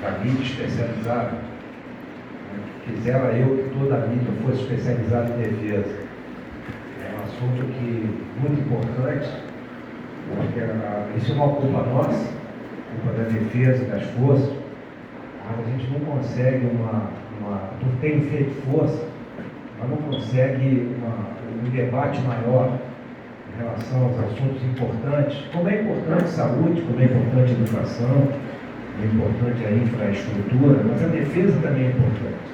da mídia especializada. Quisera eu que toda a mídia fosse especializada em defesa. É um assunto muito importante, porque isso é uma culpa nossa, culpa da defesa, das forças, mas a gente não consegue tu tem feito força, mas não consegue um debate maior em relação aos assuntos importantes, como é importante saúde, como é importante educação, como é importante a infraestrutura, mas a defesa também é importante.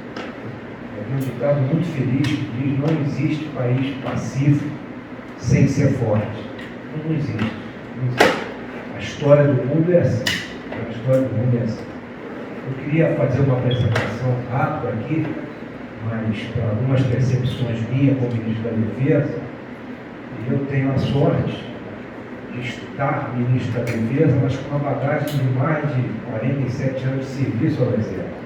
Tem um ditado muito feliz que diz: não existe país pacífico sem ser forte. Não existe. A história do mundo é assim. A história do mundo é assim. Eu queria fazer uma apresentação rápida aqui, mas para algumas percepções minhas como ministro da Defesa, e eu tenho a sorte de estar ministro da Defesa, mas com uma bagagem de mais de 47 anos de serviço ao Exército,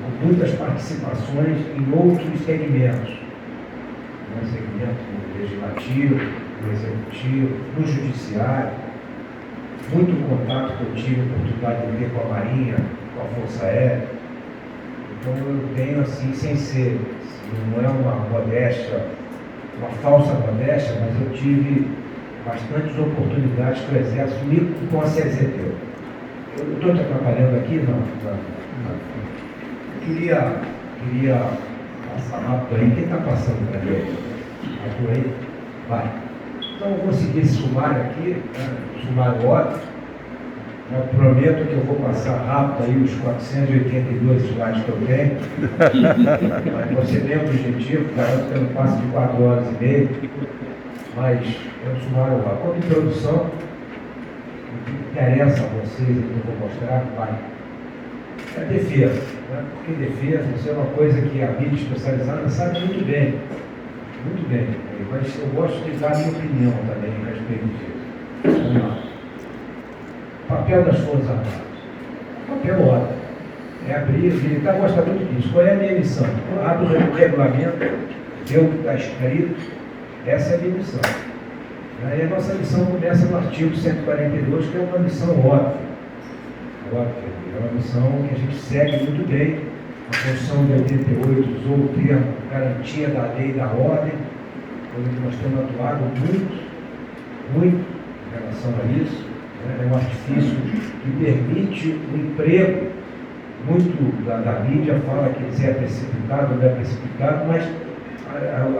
com muitas participações em outros segmentos, no segmento legislativo, no executivo, no judiciário, muito contato que eu tive a oportunidade de ter com a Marinha, com a Força Aérea. Então eu tenho assim, sem ser, não é uma modéstia, uma falsa modéstia, mas eu tive bastantes oportunidades com o Exército e com a CZT. Eu estou te atrapalhando aqui? Não. Queria passar rápido aí. Quem está passando para mim? Está aí? Vai. Então eu vou seguir esse sumário aqui, sumário óbvio. Eu prometo que eu vou passar rápido aí os 482 slides que eu tenho. Mas vou ser bem objetivo, garanto que eu não passo de 4 horas e meia. Mas é um sumário óbvio. Como introdução, o que interessa a vocês, que eu vou mostrar, vai. É defesa, né? Porque defesa, isso é uma coisa que a mídia especializada sabe muito bem, mas eu gosto de dar a minha opinião também a respeito disso. Vamos lá. Papel das Forças Armadas. Papel óbvio. É abrir, o militar gosta muito disso. Qual é a minha missão? Eu abro o regulamento, eu que está escrito, essa é a minha missão. Aí a nossa missão começa no artigo 142, que é uma missão óbvia. É uma missão que a gente segue muito bem. A Constituição de 88 usou o termo garantia da lei e da ordem, onde nós temos atuado muito em relação a isso. É um artifício que permite o emprego. Muito da mídia fala que se é precipitado ou não é precipitado, mas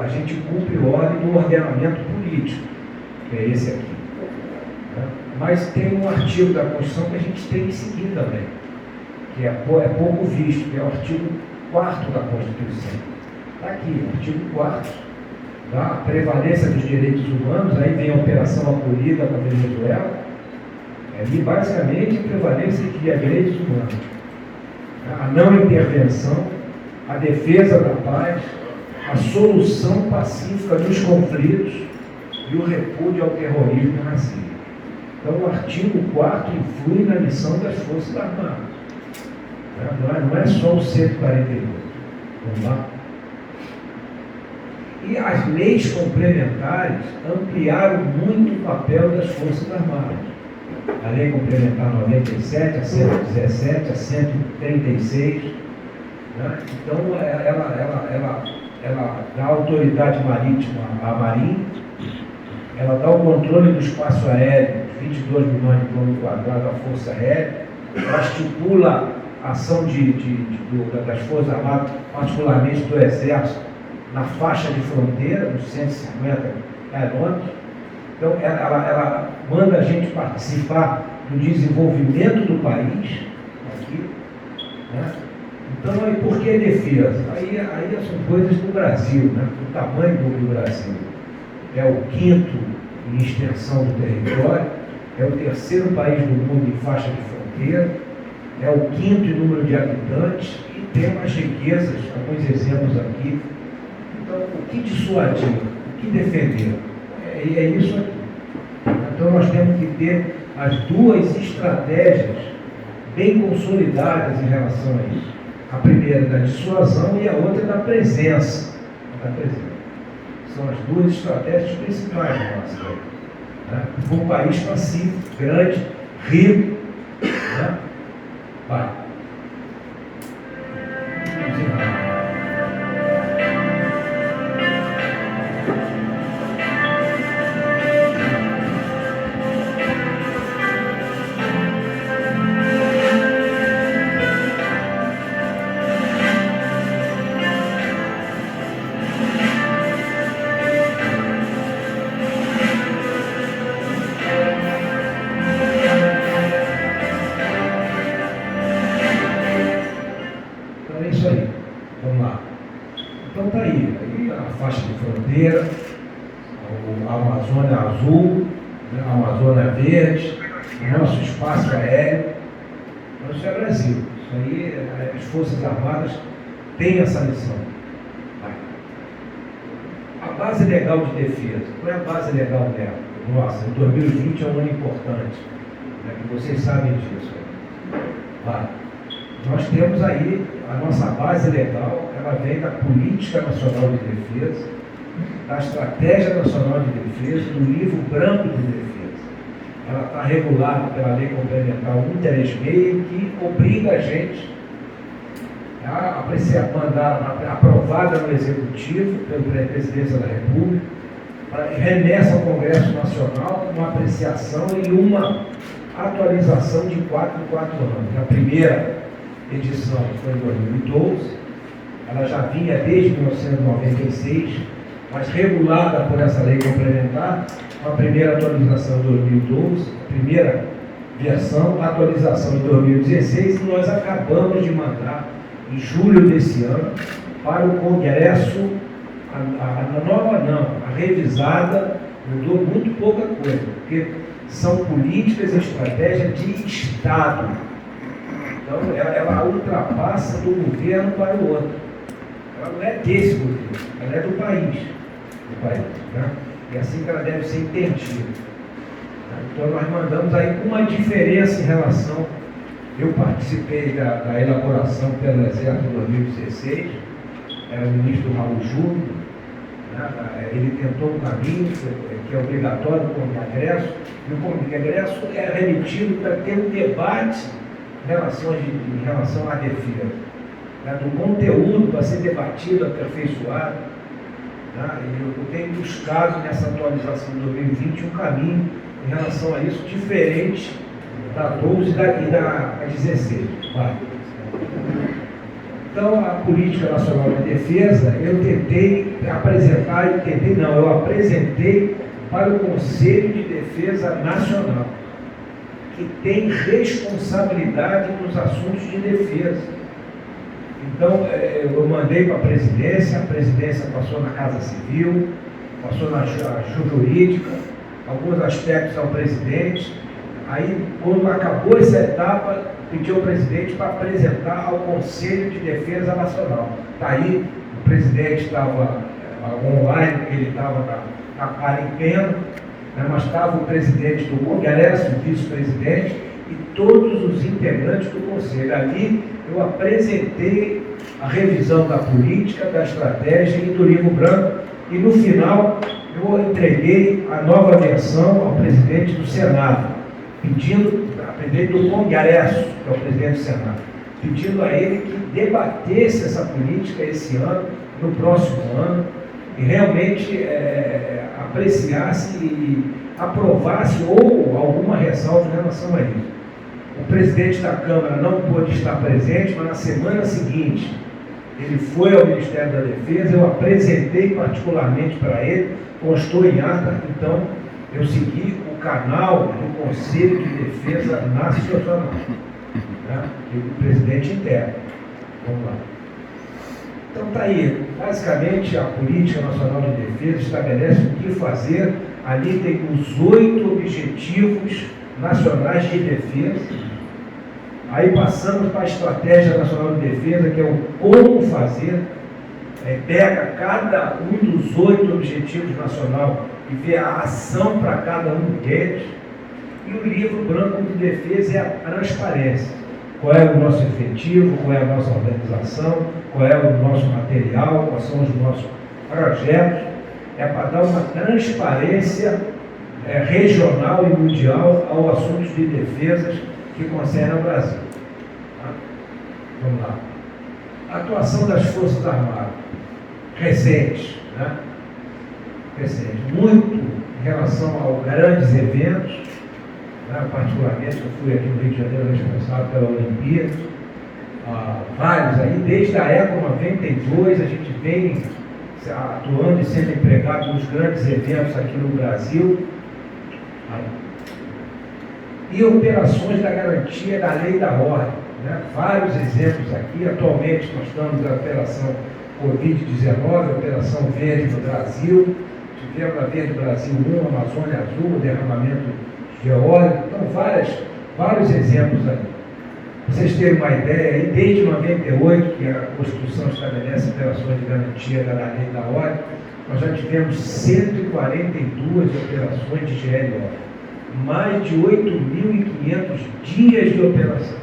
a gente cumpre ordem do ordenamento político, que é esse aqui. Mas tem um artigo da Constituição que a gente tem que seguir também, que é pouco visto, que é o artigo 4º da Constituição. Está aqui, o artigo 4º, da prevalência dos direitos humanos. Aí vem a Operação Acolhida com a Venezuela, e basicamente a prevalência de direitos humanos, a não intervenção, a defesa da paz, a solução pacífica dos conflitos e o repúdio ao terrorismo e racismo. Então, o artigo 4º influi na missão das Forças Armadas. Não é só o 142. Vamos lá? E as leis complementares ampliaram muito o papel das Forças Armadas. A Lei Complementar 97, a 117, a 136. Né? Então, ela dá autoridade marítima à Marinha, ela dá o controle do espaço aéreo, 22 milhões de quilômetros quadrados à Força Aérea, ela estipula a ação das Forças Armadas, particularmente do Exército, na faixa de fronteira, dos 150 quilômetros. Então, ela manda a gente participar do desenvolvimento do país, aqui, né? Então, aí, por que defesa? Aí são coisas do Brasil, né? O tamanho do Brasil. É o 5º em extensão do território, é o 3º país do mundo em faixa de fronteira, é o 5º em número de habitantes e tem umas riquezas, alguns exemplos aqui. Então, o que dissuadir, o que defender? É isso aqui. Então, nós temos que ter as duas estratégias bem consolidadas em relação a isso. A primeira da dissuasão e a outra da presença. São as duas estratégias principais do nosso país. Né? Um país pacífico, grande, rico. Né? Vai. faixa de fronteira, a Amazônia Azul, né, a Amazônia Verde, o nosso espaço aéreo. Então, isso é Brasil. Isso aí, as Forças Armadas têm essa missão. A base legal de defesa. Qual é a base legal dela? Nossa, 2020 é um ano importante, né, que vocês sabem disso. Nós temos aí a nossa base legal, ela vem da Política Nacional de Defesa, da Estratégia Nacional de Defesa, do Livro Branco de Defesa. Ela está regulada pela Lei Complementar 136, que obriga a gente a mandar aprovada no Executivo, pela Presidência da República, remessa ao Congresso Nacional uma apreciação e uma atualização de 4 em 4 anos. A primeira edição foi em 2012, ela já vinha desde 1996, mas regulada por essa lei complementar, a primeira atualização em 2012, a primeira versão, a atualização em 2016, e nós acabamos de mandar, em julho desse ano, para o Congresso, a nova não, a revisada, mudou muito pouca coisa, porque são políticas e estratégias de Estado. Então, ela ultrapassa do governo para o outro. Ela não é desse governo, ela é do país. Né? É assim que ela deve ser entendida. Então, nós mandamos aí uma diferença em relação. Eu participei da elaboração pelo Exército em 2016, era o ministro Raul Júnior, né? Ele tentou um caminho que é obrigatório no Congresso, e o Congresso é remetido para ter um debate em relação à defesa, né? Do conteúdo para ser debatido, aperfeiçoado. Né? E eu tenho buscado nessa atualização de 2020 um caminho em relação a isso diferente da 12 e da 16. Então, a Política Nacional de Defesa, eu tentei apresentar, eu apresentei para o Conselho de Defesa Nacional, que tem responsabilidade nos assuntos de defesa. Então, eu mandei para a presidência passou na Casa Civil, passou na Jurídica, alguns aspectos ao presidente. Aí, quando acabou essa etapa, pediu ao presidente para apresentar ao Conselho de Defesa Nacional. Está aí, o presidente estava online, porque ele estava na quarentena, né, mas estava o presidente do Congresso, o vice-presidente e todos os integrantes do Conselho. Ali eu apresentei a revisão da política, da estratégia e do livro branco, e no final eu entreguei a nova versão ao presidente do Senado, pedindo, presidente do Congresso, que é o presidente do Senado, pedindo a ele que debatesse essa política esse ano, no próximo ano, e realmente apreciasse e aprovasse ou alguma ressalva em relação a isso. O presidente da Câmara não pôde estar presente, mas na semana seguinte ele foi ao Ministério da Defesa, eu apresentei particularmente para ele, constou em ata, então eu segui o canal do Conselho de Defesa Nacional, né? E o presidente interno. Vamos lá. Então está aí, basicamente a Política Nacional de Defesa estabelece o que fazer, ali tem os 8 objetivos nacionais de defesa, aí passamos para a Estratégia Nacional de Defesa, que é o como fazer, pega cada um dos 8 objetivos nacionais e vê a ação para cada um deles, e o livro branco de defesa é a transparência. Qual é o nosso efetivo, qual é a nossa organização, qual é o nosso material, quais são os nossos projetos, é para dar uma transparência regional e mundial aos assuntos de defesas que concernem ao Brasil. Tá? Vamos lá. A atuação das Forças Armadas, recente, né? Recente, muito em relação a grandes eventos, né? Particularmente, eu fui aqui no Rio de Janeiro responsável pela Olimpíada, vários aí, desde a Eco 92, a gente vem atuando e sendo empregado nos grandes eventos aqui no Brasil, e operações da garantia da lei e da ordem, né? Vários exemplos aqui. Atualmente nós estamos na operação Covid-19, Operação Verde no Brasil, tivemos a Verde Brasil 1, Amazônia Azul, derramamento geólico, então vários exemplos aí. Pra vocês terem uma ideia, aí, desde 98, que a Constituição estabelece operações de garantia da lei da ordem, nós já tivemos 142 operações de GLO, mais de 8.500 dias de operação.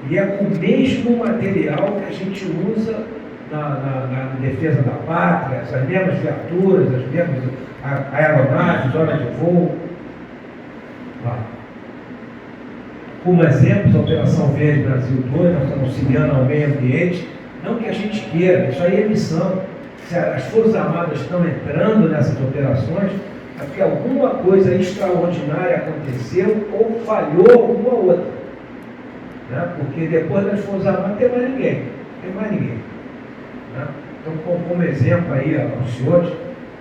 E é com o mesmo material que a gente usa na defesa da pátria, as mesmas viaturas, as mesmas aeronaves, horas de voo. Como exemplo, a Operação Verde Brasil 2, nós estamos auxiliando ao meio ambiente, não que a gente queira, isso aí é missão. Se as Forças Armadas estão entrando nessas operações, é porque alguma coisa extraordinária aconteceu ou falhou alguma outra. Né? Porque depois das Forças Armadas não tem mais ninguém. Né? Então, como exemplo aí aos senhores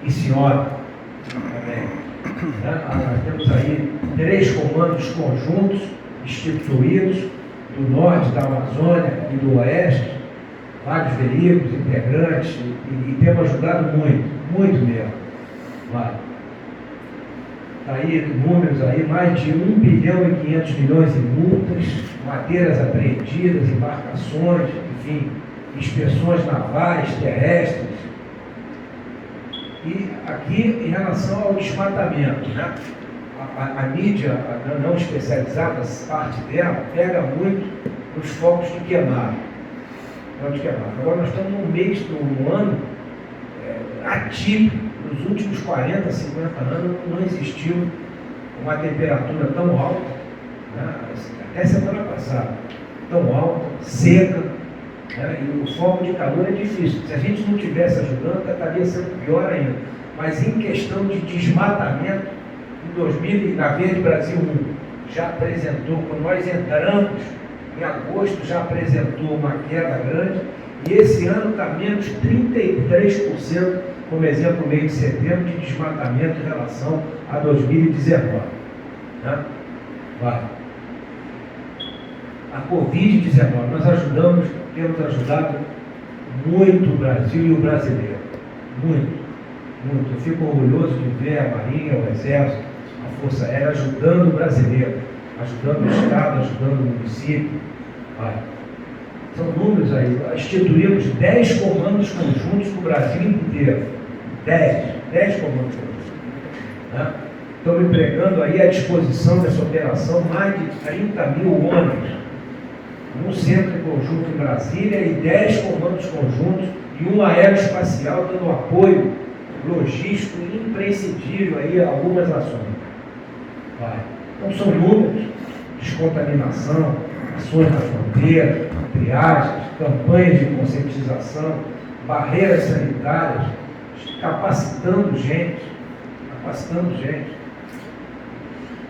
e senhora também, né? Nós temos aí 3 comandos conjuntos instituídos do norte, da Amazônia e do oeste, vários veículos, integrantes, e temos ajudado muito mesmo. Está aí números aí, mais de 1 bilhão e 500 milhões em multas, madeiras apreendidas, embarcações, enfim, inspeções navais, terrestres. E aqui, em relação ao desmatamento, né? A mídia não especializada, parte dela, pega muito nos focos de queimado. Agora nós estamos num mês do ano atípico. Nos últimos 40, 50 anos não existiu uma temperatura tão alta, né? Até semana passada, tão alta, seca, né? E o foco de calor é difícil. Se a gente não tivesse ajudando, estaria sendo pior ainda. Mas em questão de desmatamento, em 2000, na Verde Brasil 1, já apresentou, quando nós entramos, em agosto já apresentou uma queda grande, e esse ano está menos 33%, como exemplo, mês de setembro, de desmatamento em relação a 2019. Né? A Covid-19, nós temos ajudado muito o Brasil e o brasileiro. Muito. Eu fico orgulhoso de ver a Marinha, o Exército, a Força Aérea ajudando o brasileiro, ajudando o Estado, ajudando o município. São números aí. Instituímos 10 comandos conjuntos para o Brasil inteiro. 10 comandos conjuntos. Né? Estamos empregando aí à disposição dessa operação mais de 30 mil homens. Um centro conjunto em Brasília e 10 comandos conjuntos e um aeroespacial dando apoio logístico imprescindível aí a algumas ações. Então são números, descontaminação, ações na fronteira, triagens, campanhas de conscientização, barreiras sanitárias, capacitando gente.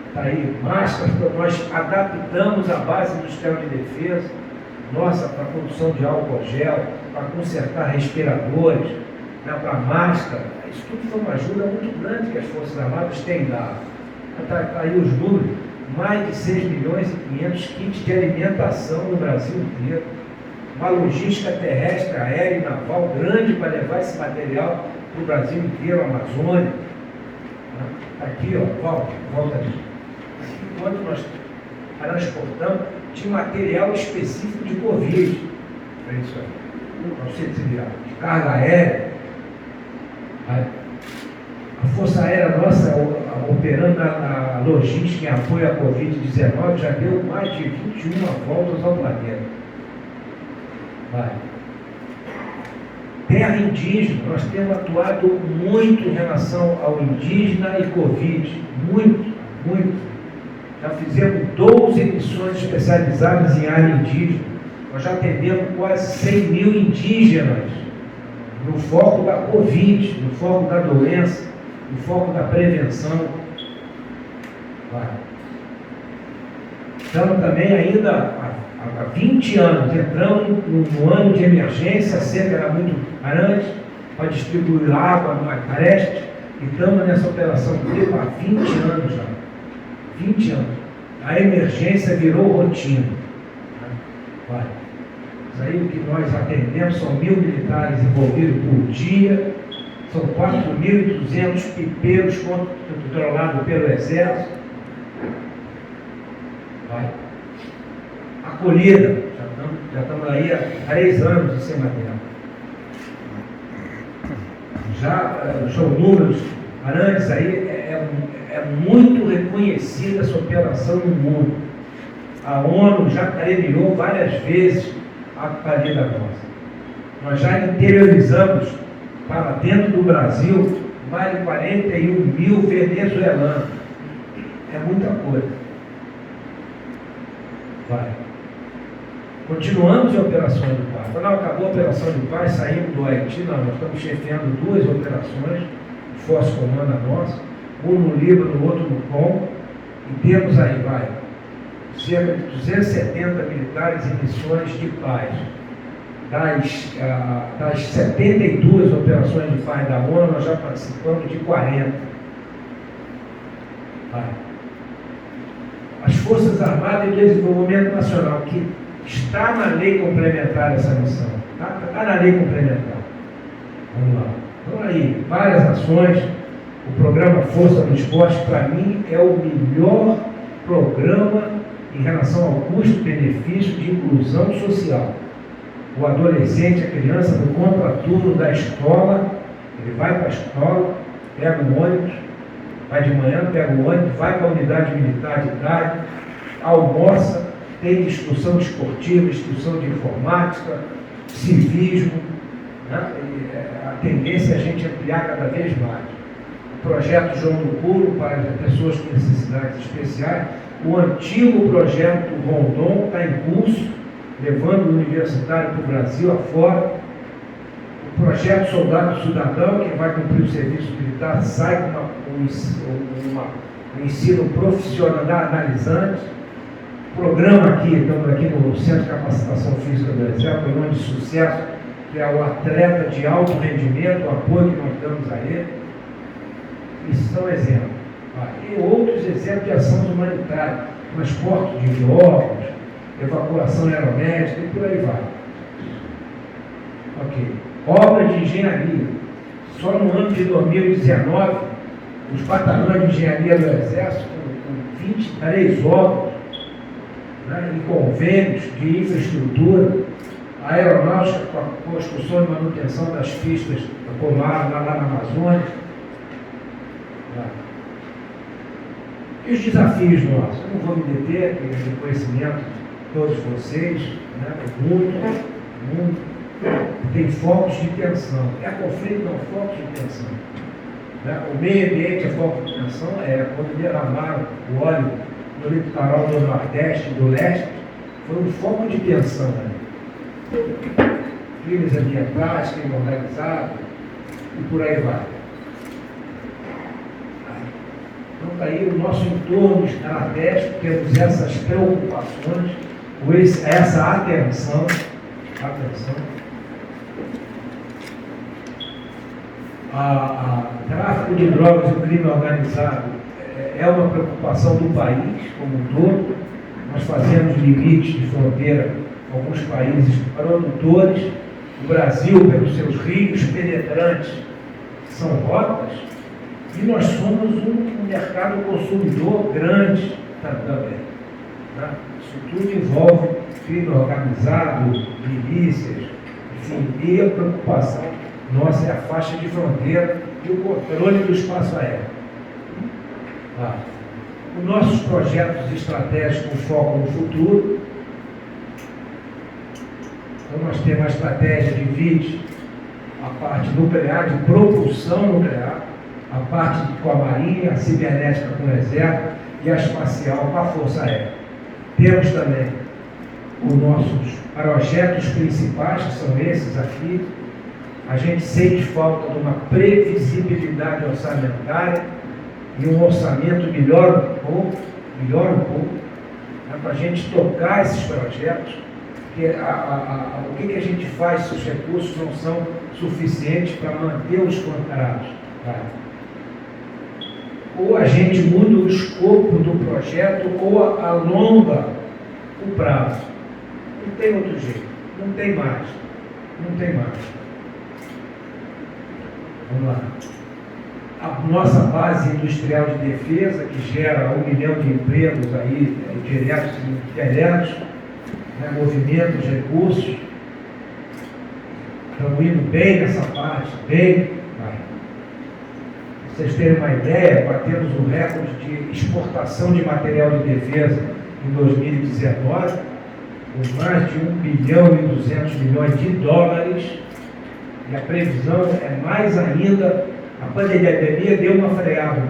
Está aí, máscaras, nós adaptamos a base industrial de defesa, nossa, para a produção de álcool gel, para consertar respiradores, né, para máscara. Isso tudo foi uma ajuda muito grande que as Forças Armadas têm dado. Está aí os números, mais de 6 milhões e 500 kits de alimentação no Brasil inteiro, uma logística terrestre, aérea e naval grande para levar esse material para o Brasil inteiro, a Amazônia. Aqui, volta aqui. Enquanto nós transportamos, tinha material específico de Covid, para isso aí, não sei se virar, de carga aérea. A Força Aérea nossa, operando a logística em apoio à Covid-19, já deu mais de 21 voltas ao planeta. Terra indígena, nós temos atuado muito em relação ao indígena e Covid, muito. Já fizemos 12 missões especializadas em área indígena, nós já atendemos quase 100 mil indígenas no foco da Covid, no foco da doença, no foco da prevenção. Estamos também ainda há 20 anos, entramos no ano de emergência, a seca era muito grande, para distribuir água no Agreste, e estamos nessa operação há 20 anos já. 20 anos. A emergência virou rotina. Isso aí, o que nós atendemos são 1.000 militares envolvidos por dia, são 4.200 pipeiros controlados pelo Exército. Vai. Acolhida, já estamos aí há 3 anos em cima dela. Já são números grandes aí, é muito reconhecida essa operação no mundo. A ONU já premiou várias vezes a parida nossa. Nós já interiorizamos para dentro do Brasil mais de 41.000 venezuelanos. É muita coisa. Vai. Continuamos a Operação do Paz. Quando acabou a Operação do Paz, saímos do Haiti, nós estamos chefiando 2 operações, Força Comanda nossa, um no Líbano, o outro no Congo, e temos aí, cerca de 270 militares em missões de paz. Das 72 operações de paz da ONU, nós já participamos de 40. As Forças Armadas de Desenvolvimento Nacional, que está na lei complementar essa missão. Está na lei complementar. Vamos lá. Então aí, várias ações. O programa Força do Esporte, para mim, é o melhor programa em relação ao custo-benefício de inclusão social. O adolescente, a criança, no contraturno da escola, ele vai para a escola, pega o ônibus, vai de manhã, pega o ônibus, vai para a unidade militar de tarde, almoça, tem instrução esportiva, instrução de informática, civismo, né? A tendência é a gente ampliar cada vez mais. O projeto João do Pulo para as pessoas com necessidades especiais, o antigo projeto Rondon está em curso, levando o universitário para o Brasil afora. O projeto Soldado Cidadão, que vai cumprir o serviço militar, sai com um ensino profissionalizante. Programa aqui, estamos aqui no Centro de Capacitação Física do Exército, programa de sucesso, que é o atleta de alto rendimento, o apoio que nós damos a ele. Isso são exemplos. E outros exemplos de ações humanitárias, transporte de órgãos, evacuação aeromédica e por aí vai. Ok. Obra de engenharia. Só no ano de 2019, os batalhões de engenharia do Exército, com 23 obras, né, em convênios de infraestrutura, a aeronáutica com a construção e manutenção das pistas polar lá na Amazônia. E os desafios nossos? Eu não vou me deter, porque eu tenho conhecimento de todos vocês, né, o mundo tem focos de tensão. É conflito, não, focos de tensão. Né? O meio ambiente é foco de tensão, quando derramaram o óleo no litoral do Nordeste e do Leste, foi um foco de tensão. Né? Crimes ambientais, crime organizado, e por aí vai. Então, daí o nosso entorno estratégico, temos essas preocupações, essa atenção. Tráfico de drogas e o crime organizado é uma preocupação do país como um todo. Nós fazemos limites de fronteira com alguns países produtores. O Brasil, pelos seus rios penetrantes, são rotas, e nós somos um mercado consumidor grande também. Né? Isso tudo envolve crime organizado, milícias, enfim, e a preocupação nossa é a faixa de fronteira e o controle do espaço aéreo. Os nossos projetos estratégicos com foco no futuro. Então nós temos a estratégia de vídeo, a parte nuclear, de propulsão nuclear, a parte com a Marinha, a cibernética com o Exército e a espacial com a Força Aérea. Temos também os nossos projetos principais, que são esses aqui. A gente sente falta de uma previsibilidade orçamentária e um orçamento melhor um pouco, né, para a gente tocar esses projetos, porque o que a gente faz se os recursos não são suficientes para manter os contratos? Tá? Ou a gente muda o escopo do projeto ou alonga o prazo. Não tem outro jeito. Não tem mais. Não tem mais. Vamos lá. A nossa base industrial de defesa, que gera 1 milhão de empregos aí, diretos e indiretos, né, movimentos de recursos, estamos indo bem nessa parte, bem. Vai. Pra vocês terem uma ideia, batemos um recorde de exportação de material de defesa em 2019, com mais de 1 bilhão e 200 milhões de dólares, e a previsão é mais ainda. A pandemia deu uma freada,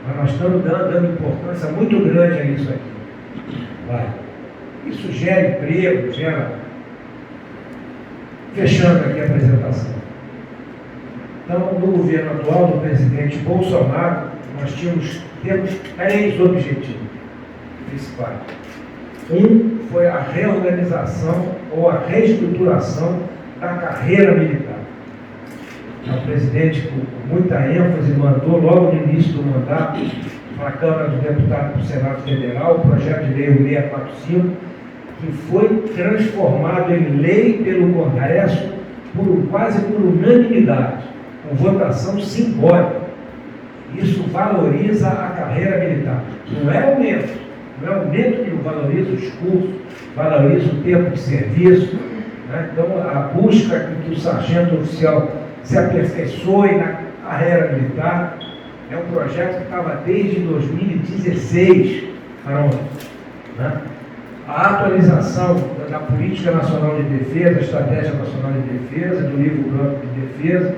mas nós estamos dando importância muito grande a isso aqui. Vai. Isso gera emprego, gera... Fechando aqui a apresentação. Então, no governo atual do presidente Bolsonaro, nós temos 3 objetivos principais. Um foi a reorganização ou a reestruturação da carreira militar. O presidente, com muita ênfase, mandou logo no início do mandato para a Câmara dos Deputados do Senado Federal o projeto de lei 1645, que foi transformado em lei pelo Congresso quase por unanimidade, com votação simbólica. Isso valoriza a carreira militar. Não é aumento que valoriza os cursos, valoriza o tempo de serviço, né? Então, a busca que o sargento oficial se aperfeiçoe na carreira militar é um projeto que estava desde 2016, né? A atualização da Política Nacional de Defesa, Estratégia Nacional de Defesa, do Livro Branco de Defesa,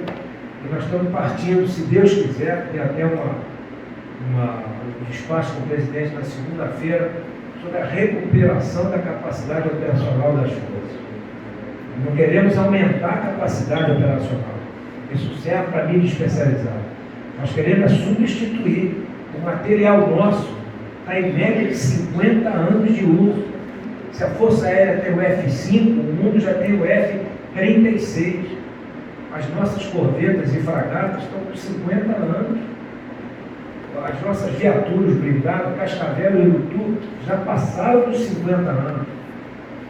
e nós estamos partindo, se Deus quiser, tem até um despacho com o presidente na segunda-feira, sobre a recuperação da capacidade operacional das forças. Não queremos aumentar a capacidade operacional. Isso serve para mídia especializada. Nós queremos substituir o material nosso, está em média de 50 anos de uso. Se a Força Aérea tem o F-5, o mundo já tem o F-36. As nossas corvetas e fragatas estão com 50 anos. As nossas viaturas blindadas, Cascavel e Urutu, já passaram dos 50 anos.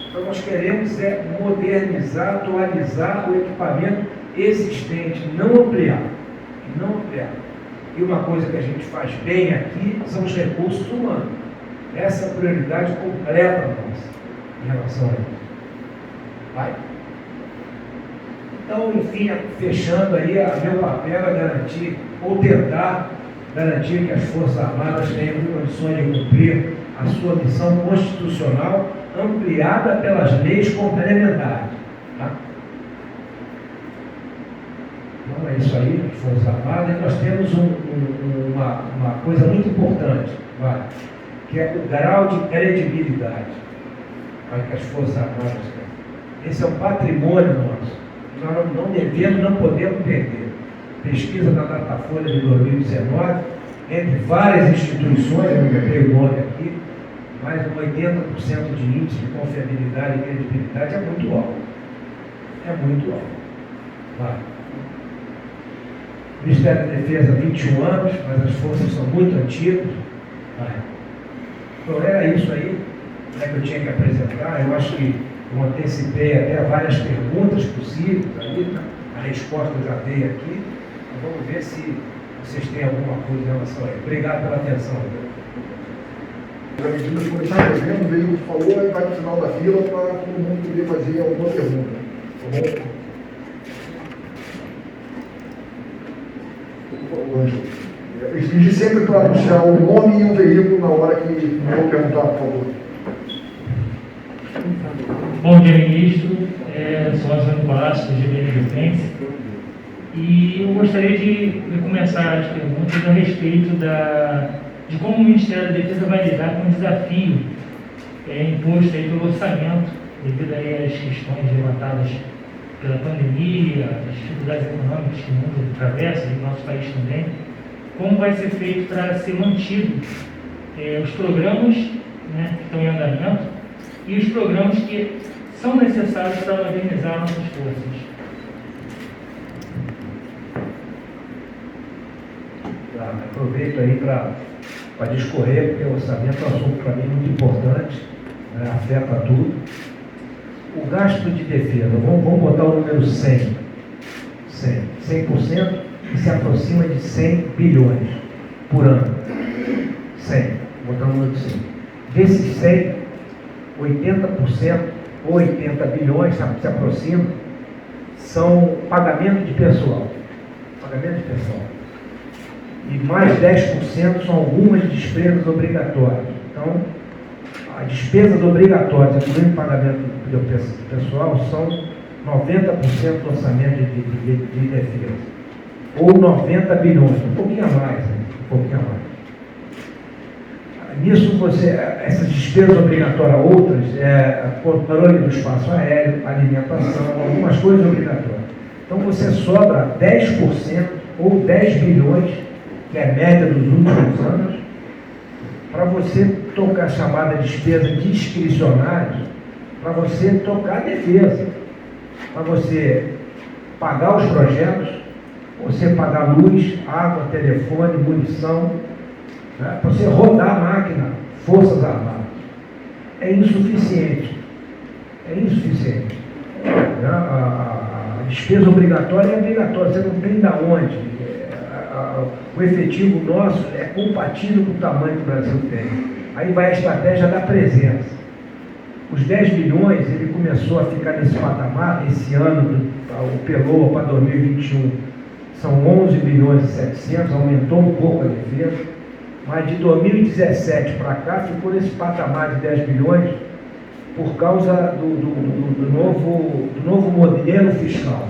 Então nós queremos modernizar, atualizar o equipamento existente, não ampliar. E uma coisa que a gente faz bem aqui são os recursos humanos. Essa é a prioridade completa nossa em relação a isso. Vai. Então, enfim, fechando aí, meu papel é garantir, ou tentar garantir que as Forças Armadas tenham condições de cumprir a sua missão constitucional ampliada pelas leis complementares. Tá? Então é isso aí, as Forças Armadas. E nós temos uma coisa muito importante, que é o grau de credibilidade que as Forças Armadas têm. Esse é um patrimônio nosso. Nós não devemos, não podemos perder. Pesquisa da Datafolha de 2019, entre várias instituições, eu não tenho o nome aqui, mais de 80% de índice de confiabilidade e credibilidade é muito alto. É muito alto. Vai. Ministério da Defesa, 21 anos, mas as forças são muito antigas. Vai. Então era isso aí, né, que eu tinha que apresentar. Eu acho que eu antecipei até várias perguntas possíveis aí, a resposta eu já dei aqui. Então, vamos ver se vocês têm alguma coisa em relação a isso. Obrigado pela atenção. À medida que começar a ver, o veículo falou, aí vai no final da fila para todo mundo poder fazer alguma pergunta. Tá bom? Exige sempre para anunciar o nome e o veículo na hora que for perguntar, por favor. Bom dia, ministro. Sou Antônio Palácio, do GBN Defense. E eu gostaria de começar as perguntas a respeito de como o Ministério da Defesa vai lidar com o desafio imposto aí pelo orçamento, devido aí às questões levantadas pela pandemia, as dificuldades econômicas que o mundo atravessa, e o nosso país também. Como vai ser feito para ser mantido os programas, né, que estão em andamento e os programas que são necessários para modernizar nossas forças? Aproveito aí para discorrer, porque o orçamento é um assunto para mim muito importante, né, afeta tudo. o gasto de defesa, vamos botar o número 100%, que se aproxima de 100 bilhões por ano. 100, vou botar o número de 100. Desses 100, 80% ou 80 bilhões se aproxima, são pagamento de pessoal. Pagamento de pessoal. E mais 10% são algumas despesas obrigatórias. Então, as despesas obrigatórias, incluindo pagamento de pessoal, são 90% do orçamento de defesa. Ou 90 bilhões, um pouquinho a mais, né? Um pouquinho a mais. Nisso, essas despesas obrigatórias, outras, controle do espaço aéreo, alimentação, algumas coisas obrigatórias. Então, você sobra 10% ou 10 bilhões, que é a média dos últimos anos, para você tocar a chamada despesa discricionária, para você tocar a defesa, para você pagar os projetos, você pagar luz, água, telefone, munição, né, para você rodar a máquina, Forças Armadas. É insuficiente. É insuficiente. A despesa obrigatória é obrigatória, você não tem de onde. O efetivo nosso é compatível com o tamanho que o Brasil tem. Aí vai a estratégia da presença. Os 10 bilhões, ele começou a ficar nesse patamar, esse ano, o PELOA para 2021, são 11 bilhões e 700, aumentou um pouco a defesa, mas de 2017 para cá ficou nesse patamar de 10 bilhões por causa do novo modelo fiscal.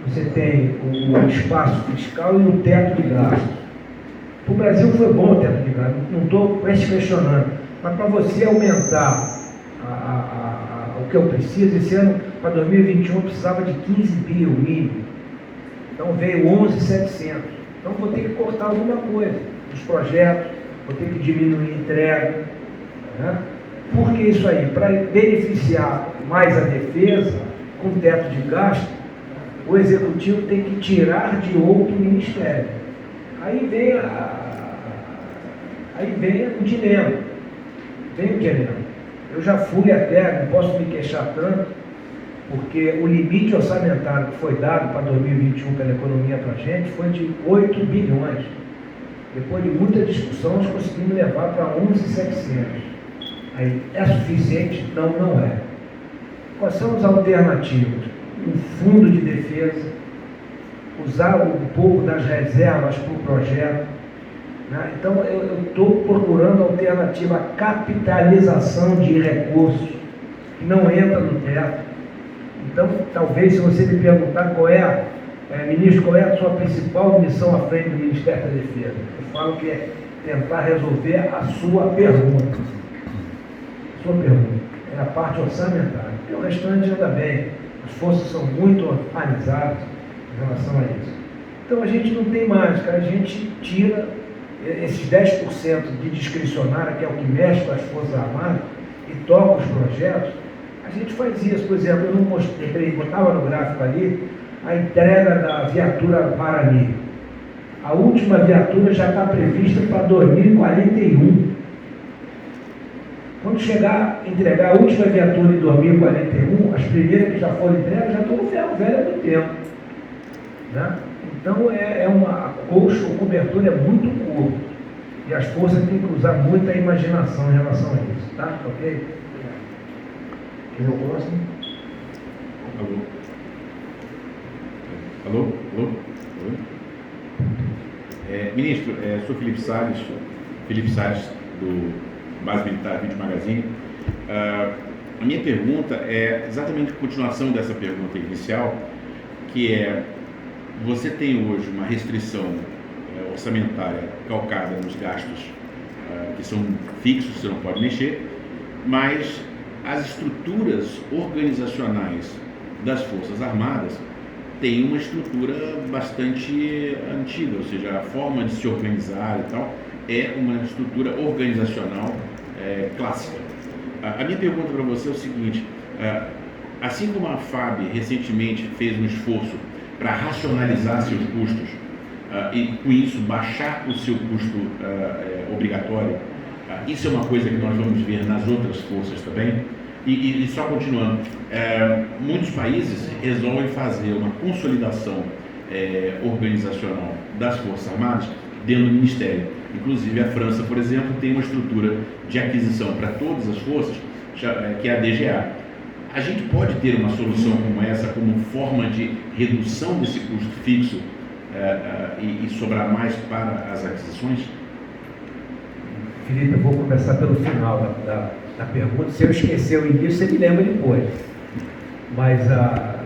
Você tem o espaço fiscal e o teto de gastos. Para o Brasil foi bom o teto de gastos, não estou questionando, mas para você aumentar o que eu preciso, esse ano, para 2021, eu precisava de 15 bi, o mínimo. Então veio 11.700. Então vou ter que cortar alguma coisa dos projetos, vou ter que diminuir a entrega. Né? Por que isso aí? Para beneficiar mais a defesa, com teto de gasto, o executivo tem que tirar de outro ministério. Aí vem o dilema. Vem o dilema. Eu já fui até, não posso me queixar tanto, porque o limite orçamentário que foi dado para 2021 pela economia para a gente foi de 8 bilhões. Depois de muita discussão, nós conseguimos levar para 11.700. Aí, é suficiente? Não, não é. Quais são as alternativas? Um fundo de defesa, usar um pouco das reservas para o projeto. Né? Então, eu estou procurando alternativa à capitalização de recursos, que não entra no teto. Então, talvez, se você me perguntar ministro, qual é a sua principal missão à frente do Ministério da Defesa? Eu falo que é tentar resolver a sua pergunta. É a parte orçamentária. E o restante anda bem. As forças são muito organizadas em relação a isso. Então a gente não tem mais, cara. A gente tira esses 10% de discricionária, que é o que mexe com as Forças Armadas, e toca os projetos. A gente faz isso. Por exemplo, eu não mostrei, botava no gráfico ali, a entrega da viatura Guarani. A última viatura já está prevista para 2041. Quando chegar a entregar a última viatura em 2041, as primeiras que já foram entregas já estão no ferro velho do tempo. Né? Então a cobertura é muito curta. E as forças têm que usar muita imaginação em relação a isso. Tá? Ok? Quem é o próximo? Alô? Ministro, sou Felipe Salles do Base Militar Vídeo Magazine. A minha pergunta é exatamente a continuação dessa pergunta inicial, que é: você tem hoje uma restrição orçamentária calcada nos gastos que são fixos, você não pode mexer, mas as estruturas organizacionais das Forças Armadas têm uma estrutura bastante antiga, ou seja, a forma de se organizar e tal é uma estrutura organizacional clássica. A minha pergunta para você é o seguinte: assim como a FAB recentemente fez um esforço para racionalizar seus custos e com isso baixar o seu custo obrigatório, isso é uma coisa que nós vamos ver nas outras forças também. E só continuando, muitos países resolvem fazer uma consolidação organizacional das Forças Armadas dentro do Ministério. Inclusive a França, por exemplo, tem uma estrutura de aquisição para todas as forças, que é a DGA. A gente pode ter uma solução como essa, como forma de redução desse custo fixo e sobrar mais para as aquisições? Felipe, eu vou começar pelo final da pergunta. Se eu esquecer o início, você me lembra depois. Mas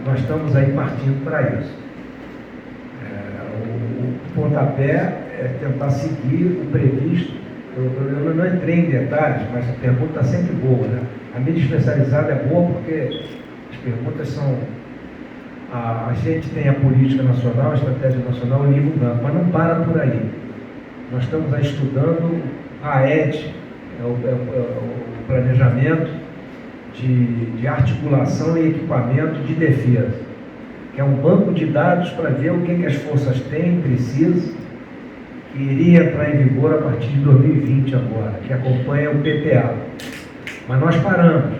nós estamos aí partindo para isso. O pontapé é tentar seguir o previsto. Eu não entrei em detalhes, mas a pergunta está sempre boa, né? A mídia especializada é boa porque as perguntas são... A gente tem a política nacional, a estratégia nacional, o livro branco, mas não para por aí. Nós estamos aí estudando a ED, o planejamento de articulação e equipamento de defesa, que é um banco de dados para ver o que as forças têm, precisam, que iria entrar em vigor a partir de 2020 agora, que acompanha o PPA. Mas nós paramos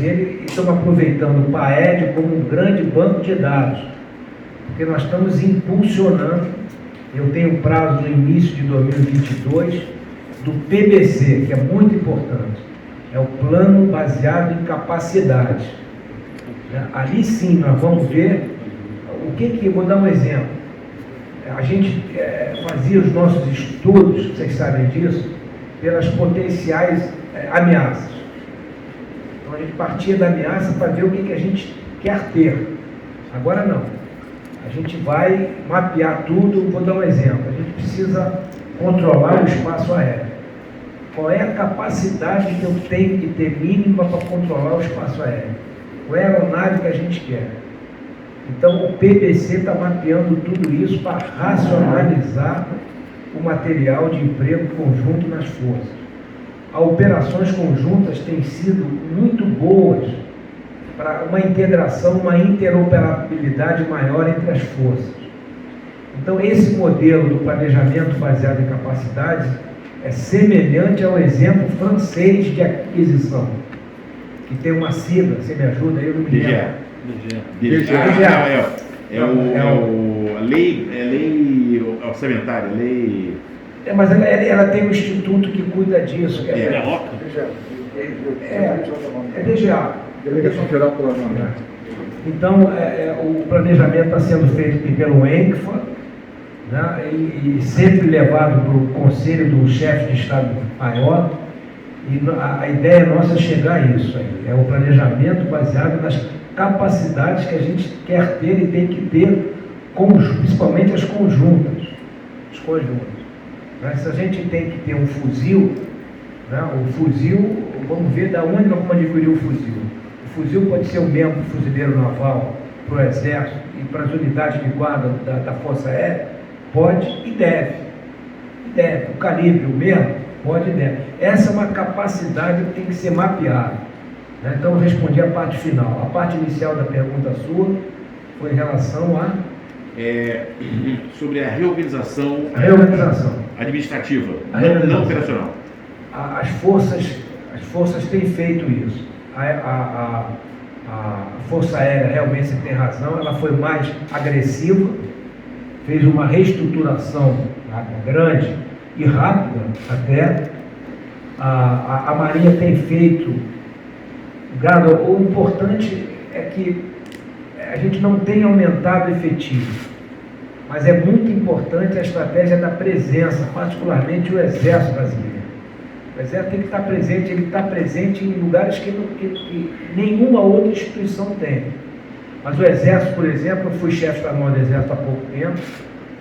ele e estamos aproveitando o PAED como um grande banco de dados, porque nós estamos impulsionando. Eu tenho prazo no início de 2022 do PBC, que é muito importante, é o Plano Baseado em Capacidades. Ali sim nós vamos ver o que vou dar um exemplo. A gente fazia os nossos estudos, vocês sabem disso, pelas potenciais ameaças. Então a gente partia da ameaça para ver o que a gente quer ter. Agora não. A gente vai mapear tudo. Vou dar um exemplo. A gente precisa controlar o espaço aéreo. Qual é a capacidade que eu tenho que ter mínima para controlar o espaço aéreo? Qual é a aeronave que a gente quer? Então o PBC está mapeando tudo isso para racionalizar o material de emprego conjunto nas forças. As operações conjuntas têm sido muito boas para uma integração, uma interoperabilidade maior entre as forças. Então esse modelo do planejamento baseado em capacidades é semelhante ao exemplo francês de aquisição, que tem uma sigla, você me ajuda aí, eu não me lembro. A lei orçamentária, lei... Mas ela tem um instituto que cuida disso. É DGA. Delegação Geral do Armamento. Então, o planejamento está sendo feito pelo ENCFA, né, e sempre levado para o Conselho do Chefe de Estado-Maior, e a ideia nossa é chegar a isso aí. É o planejamento baseado nas capacidades que a gente quer ter e tem que ter, principalmente as conjuntas. Se a gente tem que ter um fuzil, né, o fuzil, vamos ver da onde nós vamos adquirir o fuzil. O fuzil pode ser o membro do fuzileiro naval, para o Exército e para as unidades de guarda da Força Aérea, pode e deve. O calibre, o mesmo, pode e deve. Essa é uma capacidade que tem que ser mapeada. Né? Então eu respondi a parte final. A parte inicial da pergunta sua foi em relação a... sobre a reorganização administrativa, não operacional. As forças têm feito isso. A Força Aérea, realmente você tem razão, ela foi mais agressiva, fez uma reestruturação grande e rápida até. A Marinha tem feito... O importante é que a gente não tem aumentado o efetivo, mas é muito importante a estratégia da presença, particularmente o Exército Brasileiro. O Exército tem que estar presente, ele está presente em lugares que nenhuma outra instituição tem. Mas o Exército, por exemplo, eu fui chefe estadual do Exército há pouco tempo,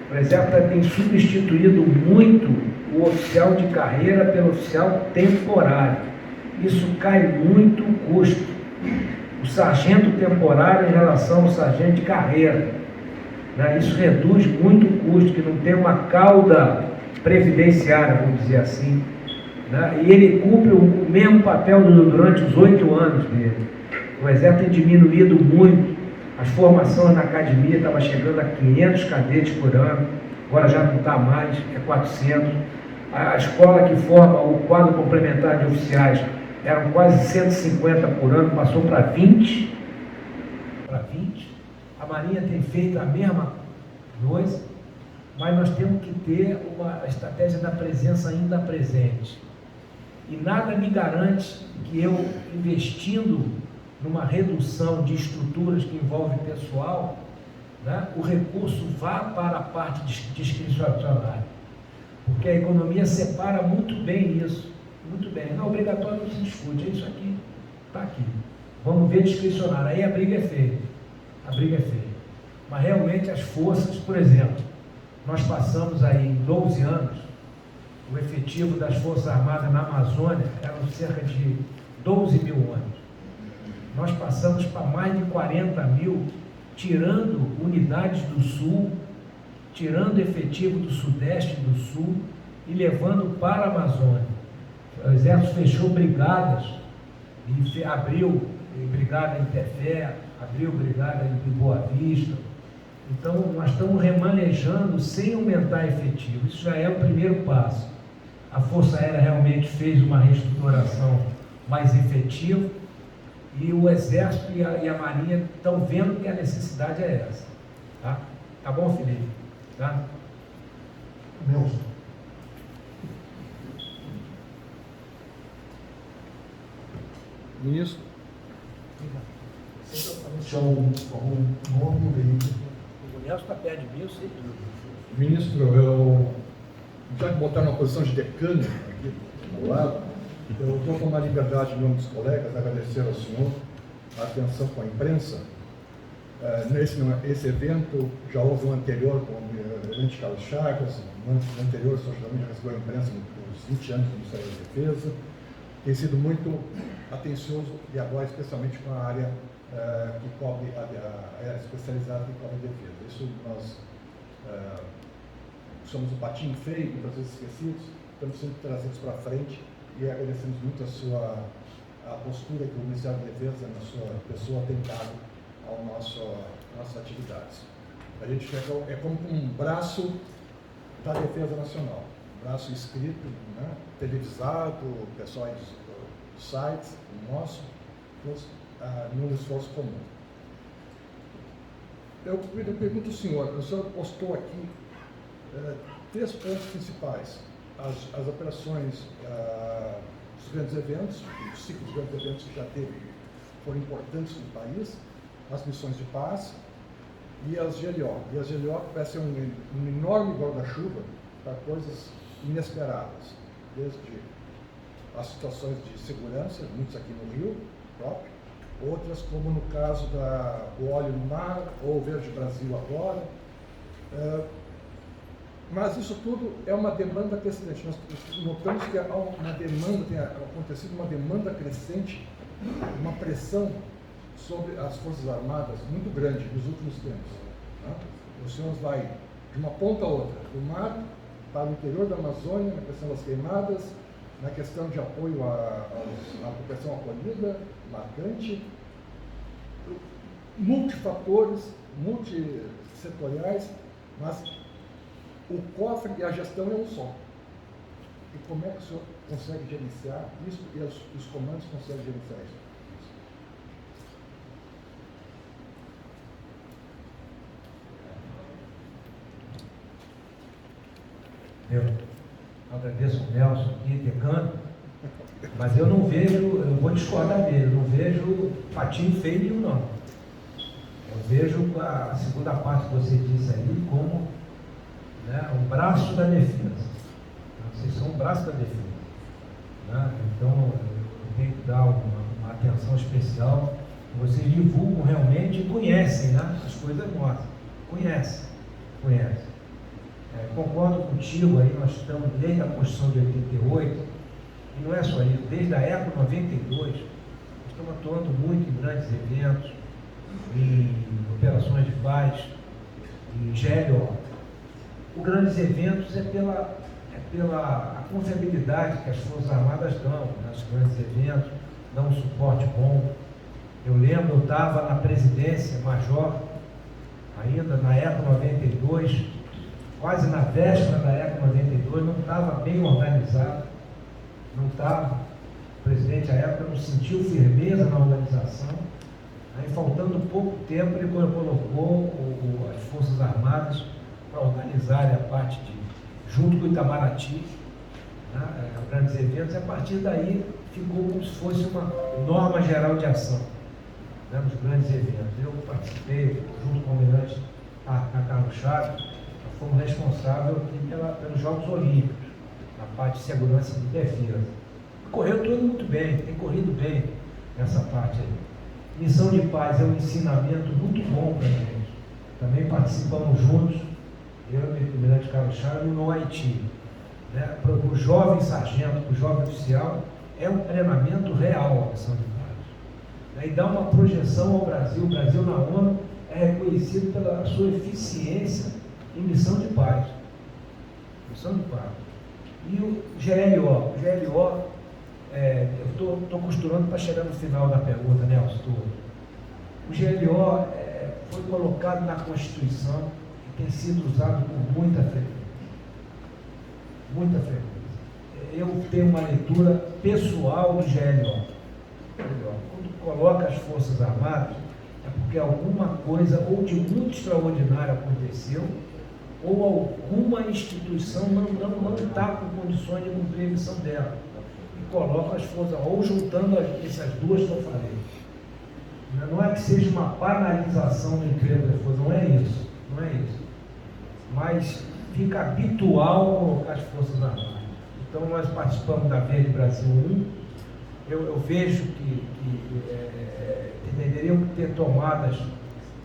o Exército tem substituído muito o oficial de carreira pelo oficial temporário. Isso cai muito o custo. O sargento temporário em relação ao sargento de carreira. Né? Isso reduz muito o custo, que não tem uma cauda previdenciária, vamos dizer assim. Né? E ele cumpre o mesmo papel durante os 8 anos dele. O Exército tem diminuído muito. As formações na academia estavam chegando a 500 cadetes por ano, agora já não está mais, é 400. A escola que forma o quadro complementar de oficiais eram quase 150 por ano, passou para 20. A Marinha tem feito a mesma coisa, mas nós temos que ter uma estratégia da presença ainda presente. E nada me garante que eu, investindo numa redução de estruturas que envolve pessoal, né, o recurso vá para a parte discricionária. Porque a economia separa muito bem isso. Muito bem. Não, obrigatório não se discute. É isso aqui. Está aqui. Vamos ver discricionário. Aí a briga é feia. A briga é feia. Mas realmente as forças, por exemplo, nós passamos aí em 12 anos, o efetivo das Forças Armadas na Amazônia eram cerca de 12 mil homens. Nós passamos para mais de 40 mil, tirando unidades do Sul, tirando efetivo do Sudeste e do Sul e levando para a Amazônia. O Exército fechou brigadas e abriu brigada em Tefé, abriu brigada em Boa Vista. Então, nós estamos remanejando sem aumentar efetivo. Isso já é o primeiro passo. A Força Aérea realmente fez uma reestruturação mais efetiva e o Exército e a Marinha estão vendo que a necessidade é essa. Tá bom, Felipe? Tá? Nelson. Ministro. Chama o nome e o veículo. O Nelson está perto de mim, eu sei tudo. Ministro, eu já que botar numa posição de decano aqui do lado, eu vou tomar liberdade em nome dos colegas, agradecer ao senhor a atenção com a imprensa. Esse evento já houve um anterior com o presidente Carlos Chagas, no anterior o senhor também já recebeu a imprensa nos 20 anos do Ministério da Defesa. Tem sido muito atencioso e agora especialmente com a área que cobre, a área especializada que cobre a defesa. Isso nós somos um patinho feio, muitas vezes esquecidos, estamos sendo trazidos para frente e agradecemos muito a postura que o Ministério da Defesa, na sua pessoa, tem dado ao nossas atividades. A gente é como um braço da Defesa Nacional, um braço escrito, né, televisado, pessoal dos sites, o nosso, num esforço comum. Eu pergunto ao senhor, o senhor postou aqui 3 pontos principais: as operações, os grandes eventos, os ciclos de grandes eventos que já teve, foram importantes no país, as missões de paz e as GLO. E as GLO vai ser um enorme guarda-chuva para coisas inesperadas, desde as situações de segurança, muitos aqui no Rio próprio, outras como no caso do óleo no mar, ou o Verde Brasil agora. Mas isso tudo é uma demanda crescente. Nós notamos que há uma demanda, tem acontecido uma demanda crescente, uma pressão sobre as Forças Armadas muito grande nos últimos tempos. Né? Os senhores vai de uma ponta a outra, do mar para o interior da Amazônia, na questão das queimadas, na questão de apoio à população acolhida, marcante, multifatores, multissetoriais, mas o cofre e a gestão é um só. E como é que o senhor consegue gerenciar isso e os comandos conseguem gerenciar isso? Eu agradeço o Nelson aqui, decano, mas eu não vejo, eu vou discordar dele, eu não vejo patinho feio nenhum, não. Eu vejo a segunda parte que você disse aí como, né, um braço da defesa. Vocês são um braço da defesa. Né? Então, eu tenho que dar uma atenção especial. Vocês divulgam realmente e conhecem, né, as coisas nossas. Conhecem. Concordo contigo aí, nós estamos desde a Constituição de 88, e não é só isso, desde a ECO 92, estamos atuando muito em grandes eventos, em operações de paz, em GLO. Os grandes eventos é pela confiabilidade que as Forças Armadas dão, né? Os grandes eventos dão um suporte bom. Eu lembro, eu estava na presidência major, ainda na ECO 92, quase na véspera da ECO 92, não estava bem organizado, não estava. O presidente, à época, não sentiu firmeza na organização. Aí, faltando pouco tempo, ele colocou as Forças Armadas para organizarem a parte junto com o Itamaraty, né, grandes eventos, e a partir daí ficou como se fosse uma norma geral de ação, né, nos grandes eventos. Eu participei, junto com o almirante Carlos Chaves, fomos responsáveis aqui pelos Jogos Olímpicos, na parte de segurança e de defesa. Correu tudo muito bem, tem corrido bem essa parte aí. Missão de paz é um ensinamento muito bom para a gente. Também participamos juntos, eu e o almirante Carlos Chaves, no Haiti. Né? Para o jovem sargento, para o jovem oficial, é um treinamento real a missão de paz. E dá uma projeção ao Brasil. O Brasil na ONU é reconhecido pela sua eficiência em missão de paz. Missão de paz. E o GLO. Eu estou costurando para chegar no final da pergunta, Nelson. O GLO foi colocado na Constituição e tem sido usado com muita frequência. Muita frequência. Eu tenho uma leitura pessoal do GLO. Quando coloca as Forças Armadas, é porque alguma coisa ou de muito extraordinário aconteceu, ou alguma instituição não está com condições de cumprir a missão dela. E coloca as forças, ou juntando essas duas que eu falei. Não é que seja uma banalização do emprego das forças, não é isso. Mas fica habitual colocar as Forças Armadas. Então nós participamos da Verde Brasil 1. Eu vejo que deveriam ter tomadas,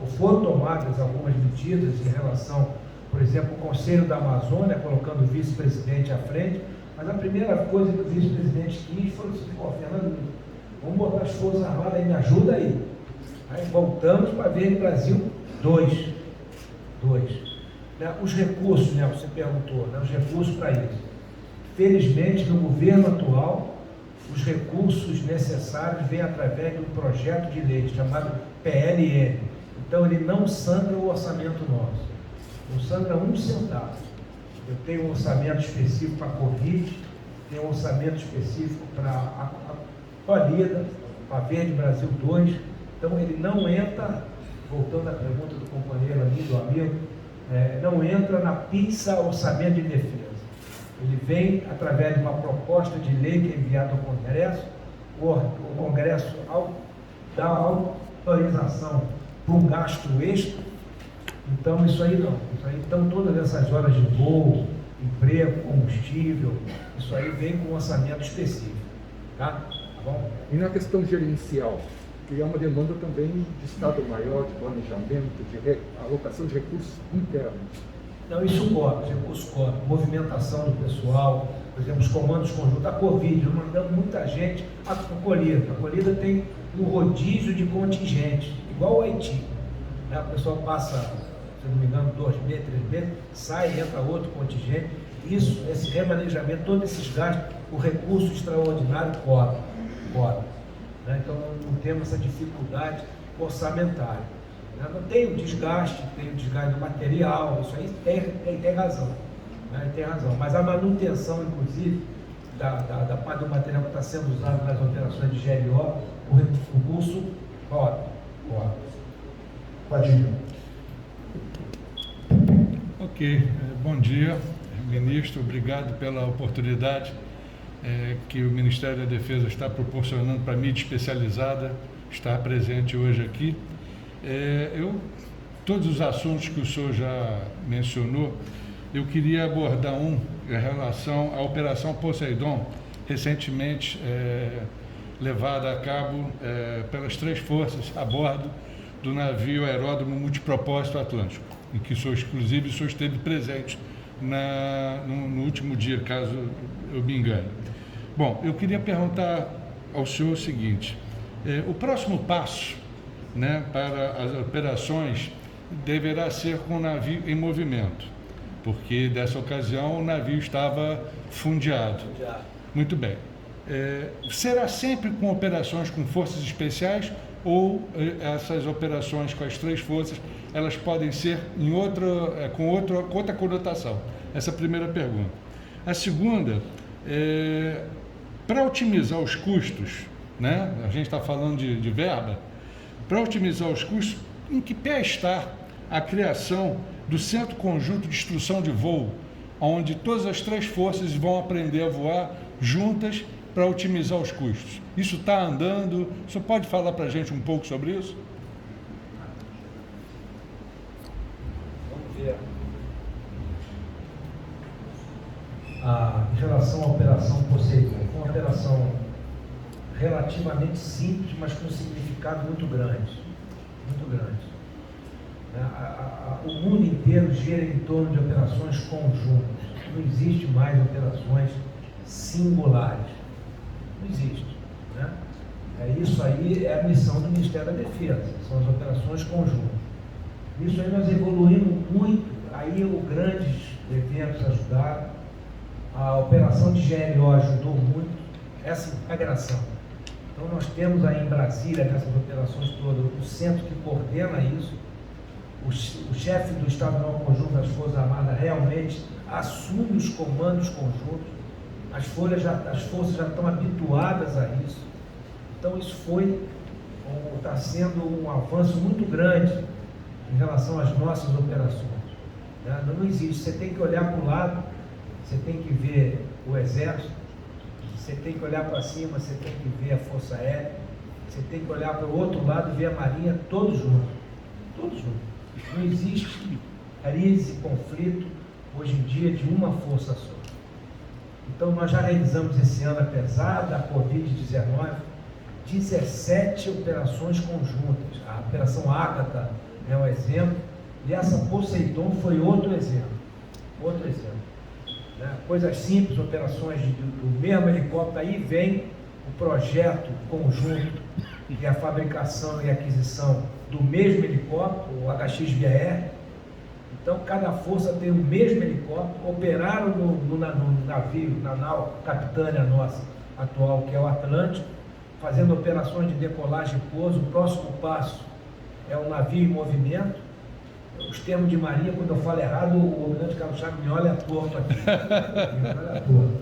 ou foram tomadas algumas medidas em relação, por exemplo, o Conselho da Amazônia, colocando o vice-presidente à frente, mas a primeira coisa que o vice-presidente quis foi assim: Fernando, vamos botar as Forças Armadas aí, me ajuda aí. Aí voltamos para ver Brasil 2. Os recursos, né, você perguntou, né, os recursos para isso. Felizmente, no governo atual, os recursos necessários vêm através de um projeto de lei chamado PLN. Então, ele não sangra o orçamento nosso. Não sangra um centavo. Eu tenho um orçamento específico para a Covid, tenho um orçamento específico para a Colida, para a Verde Brasil 2. Então, ele não entra, voltando à pergunta do companheiro ali, do amigo, não entra na pizza orçamento de defesa. Ele vem através de uma proposta de lei que é enviada ao Congresso, o Congresso dá autorização para um gasto extra. Então isso aí não. Então todas essas horas de voo, emprego, combustível, isso aí vem com um orçamento específico. Tá bom? E na questão gerencial, que é uma demanda também de Estado Maior, de planejamento, de alocação de recursos internos. Não, isso corre, recursos corre, movimentação do pessoal, por exemplo, os comandos conjuntos, a Covid, mandando muita gente, a Colida tem um rodízio de contingentes, igual o Haiti. Né? O pessoal passa, se não me engano, 2 meses, 3 meses, sai, entra outro contingente. Isso, esse remanejamento, todos esses gastos, o recurso extraordinário corre. Né? Então não temos essa dificuldade orçamentária. Não tem o desgaste do material, isso aí tem razão. Né? Tem razão. Mas a manutenção, inclusive, da parte do material que está sendo usado nas operações de GLO, o recurso corre. Padilha. Ok, bom dia, ministro, obrigado pela oportunidade que o Ministério da Defesa está proporcionando para a mídia especializada estar presente hoje aqui. Todos os assuntos que o senhor já mencionou, eu queria abordar em relação à Operação Poseidon, recentemente levada a cabo pelas 3 forças a bordo do navio aeródromo multipropósito Atlântico, em que inclusive o senhor esteve presente no último dia, caso eu me engane. Bom, eu queria perguntar ao senhor o seguinte: o próximo passo, né, para as operações deverá ser com o navio em movimento, porque dessa ocasião o navio estava fundeado. Muito bem. Será sempre com operações com forças especiais ou essas operações com as 3 forças, elas podem ser com outra conotação? Essa é a primeira pergunta. A segunda, para otimizar os custos, né? A gente está falando de verba, para otimizar os custos, em que pé está a criação do Centro Conjunto de Instrução de Voo, onde todas as 3 forças vão aprender a voar juntas para otimizar os custos? Isso está andando? O senhor pode falar para a gente um pouco sobre isso? Vamos ver. Em relação à Operação Poseidon, foi uma operação relativamente simples, mas com um significado muito grande. Muito grande. O mundo inteiro gira em torno de operações conjuntas. Não existe mais operações singulares. Não existe. Né? Isso aí é a missão do Ministério da Defesa, são as operações conjuntas. Isso aí nós evoluímos muito, aí grandes eventos ajudaram, a operação de GLO ajudou muito, essa integração. Então nós temos aí em Brasília, nessas operações todas, o centro que coordena isso, o chefe do Estado Maior Conjunto das Forças Armadas realmente assume os comandos conjuntos, as forças já estão habituadas a isso. Então isso está sendo um avanço muito grande em relação às nossas operações. Né? Não existe, você tem que olhar para o lado, você tem que ver o Exército, você tem que olhar para cima, você tem que ver a Força Aérea, você tem que olhar para o outro lado e ver a Marinha, todos juntos. Todos juntos. Não existe crise, conflito, hoje em dia, de uma força só. Então, nós já realizamos esse ano, apesar da Covid-19, 17 operações conjuntas. A Operação Ágata é um exemplo, e essa Poseidon foi outro exemplo. Outro exemplo. Né? Coisas simples, operações do mesmo helicóptero, aí vem o projeto conjunto e a fabricação e aquisição do mesmo helicóptero, o HX-BR. Então, cada força tem o mesmo helicóptero, operaram no navio, na nau capitânia nossa atual, que é o Atlântico, fazendo operações de decolagem e pouso. O próximo passo é o navio em movimento. Os termos de marinha, quando eu falo errado, o almirante Carlos Chagas me olha torto aqui. Me olha torto.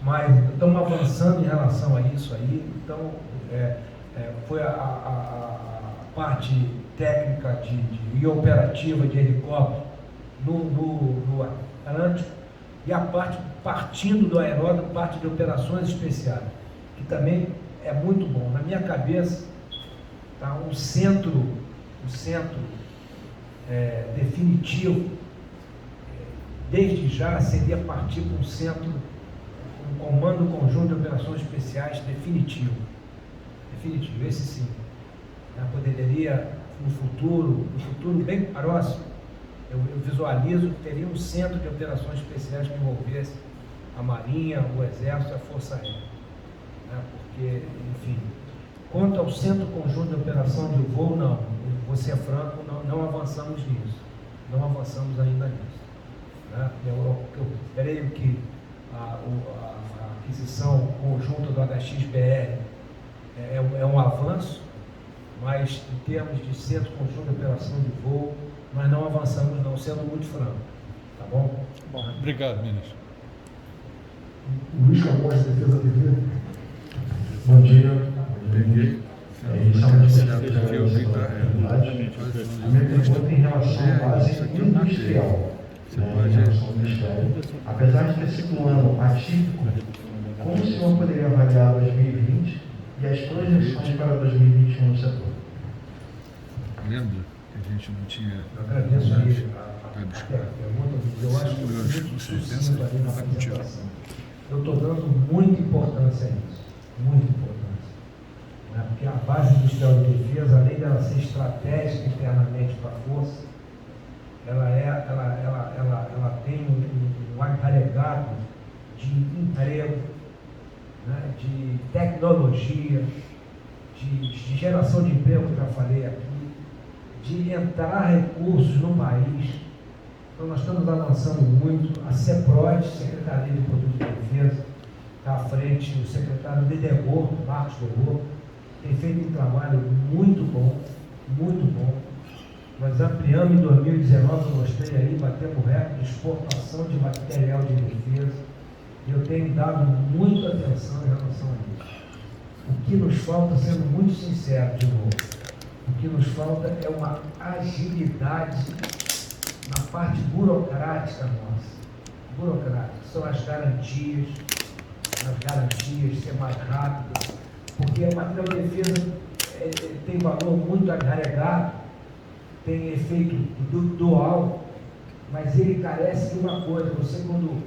Mas estamos avançando em relação a isso aí. Então, foi a parte técnica e operativa de helicóptero no Atlântico, e a parte partindo do aeródromo, parte de operações especiais, que também é muito bom. Na minha cabeça, tá, um centro definitivo, desde já seria partir para um centro, um comando conjunto de operações especiais definitivo, esse sim. Poderia, no futuro bem próximo, eu visualizo que teria um centro de operações especiais que envolvesse a Marinha, o Exército e a Força Aérea. Porque, enfim, quanto ao Centro Conjunto de Operação de Voo, não, vou ser franco, não avançamos nisso, não avançamos ainda nisso. Eu creio que a aquisição conjunta do HX-BR é um avanço, mas em termos de Centro Conjunto de Operação de Voo, nós não avançamos não, sendo muito franco. Tá bom? Bom, obrigado, ministro. Luiz Camões, Defesa TV. Bom dia. Peguei. Inicialmente, a minha pergunta em relação à base industrial. Em relação ao Ministério. Apesar de ter sido um ano atípico, como o senhor poderia avaliar 2020 e as projeções para 2021 no setor? Lembra que a gente não tinha... Eu agradeço aí a pergunta, eu acho que eu muito sucinto ali na apresentação. Eu estou dando muita importância a isso, muita importância. Porque a base industrial de defesa, além dela ser estratégica internamente para a força, ela tem um agregado de emprego, de tecnologia, de geração de emprego, que eu já falei aqui, de entrar recursos no país. Então nós estamos avançando muito. A CEPROD, Secretaria de Produtos de Defesa, está à frente, o secretário Dedegor, Marcos Dedegor, tem feito um trabalho muito bom, muito bom. Nós ampliamos em 2019, eu mostrei aí, batemos recorde de exportação de material de defesa. Eu tenho dado muita atenção em relação a isso. O que nos falta, sendo muito sincero de novo, o que nos falta é uma agilidade na parte burocrática nossa. Burocrática, são as garantias, ser mais rápido, porque a material de defesa tem valor muito agregado, tem efeito dual, mas ele carece de uma coisa. Você, quando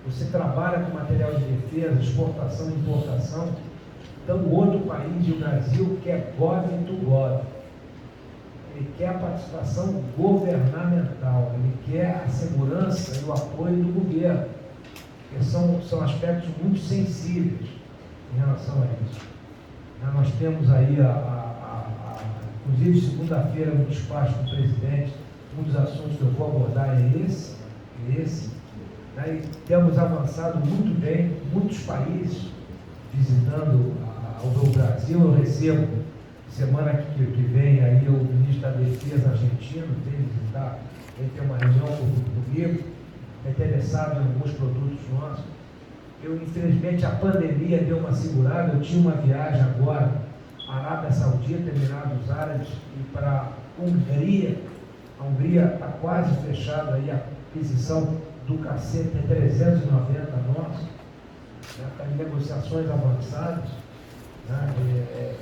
você trabalha com material de defesa, exportação e importação, então o outro país, o Brasil, quer gov to gov. Ele quer a participação governamental, ele quer a segurança e o apoio do governo, porque são aspectos muito sensíveis em relação a isso. Nós temos aí, inclusive segunda-feira, no despacho do presidente, um dos assuntos que eu vou abordar é esse. E temos avançado muito bem, muitos países visitando o Brasil. Eu recebo, semana que vem, aí o ministro da Defesa argentino veio visitar, ele tem uma reunião comigo, é interessado em alguns produtos nossos. Infelizmente, a pandemia deu uma segurada. Eu tinha uma viagem agora, Arábia Saudita, Emirados Árabes e para a Hungria. A Hungria está quase fechada aí a aquisição do KC-390 nosso, está em negociações avançadas.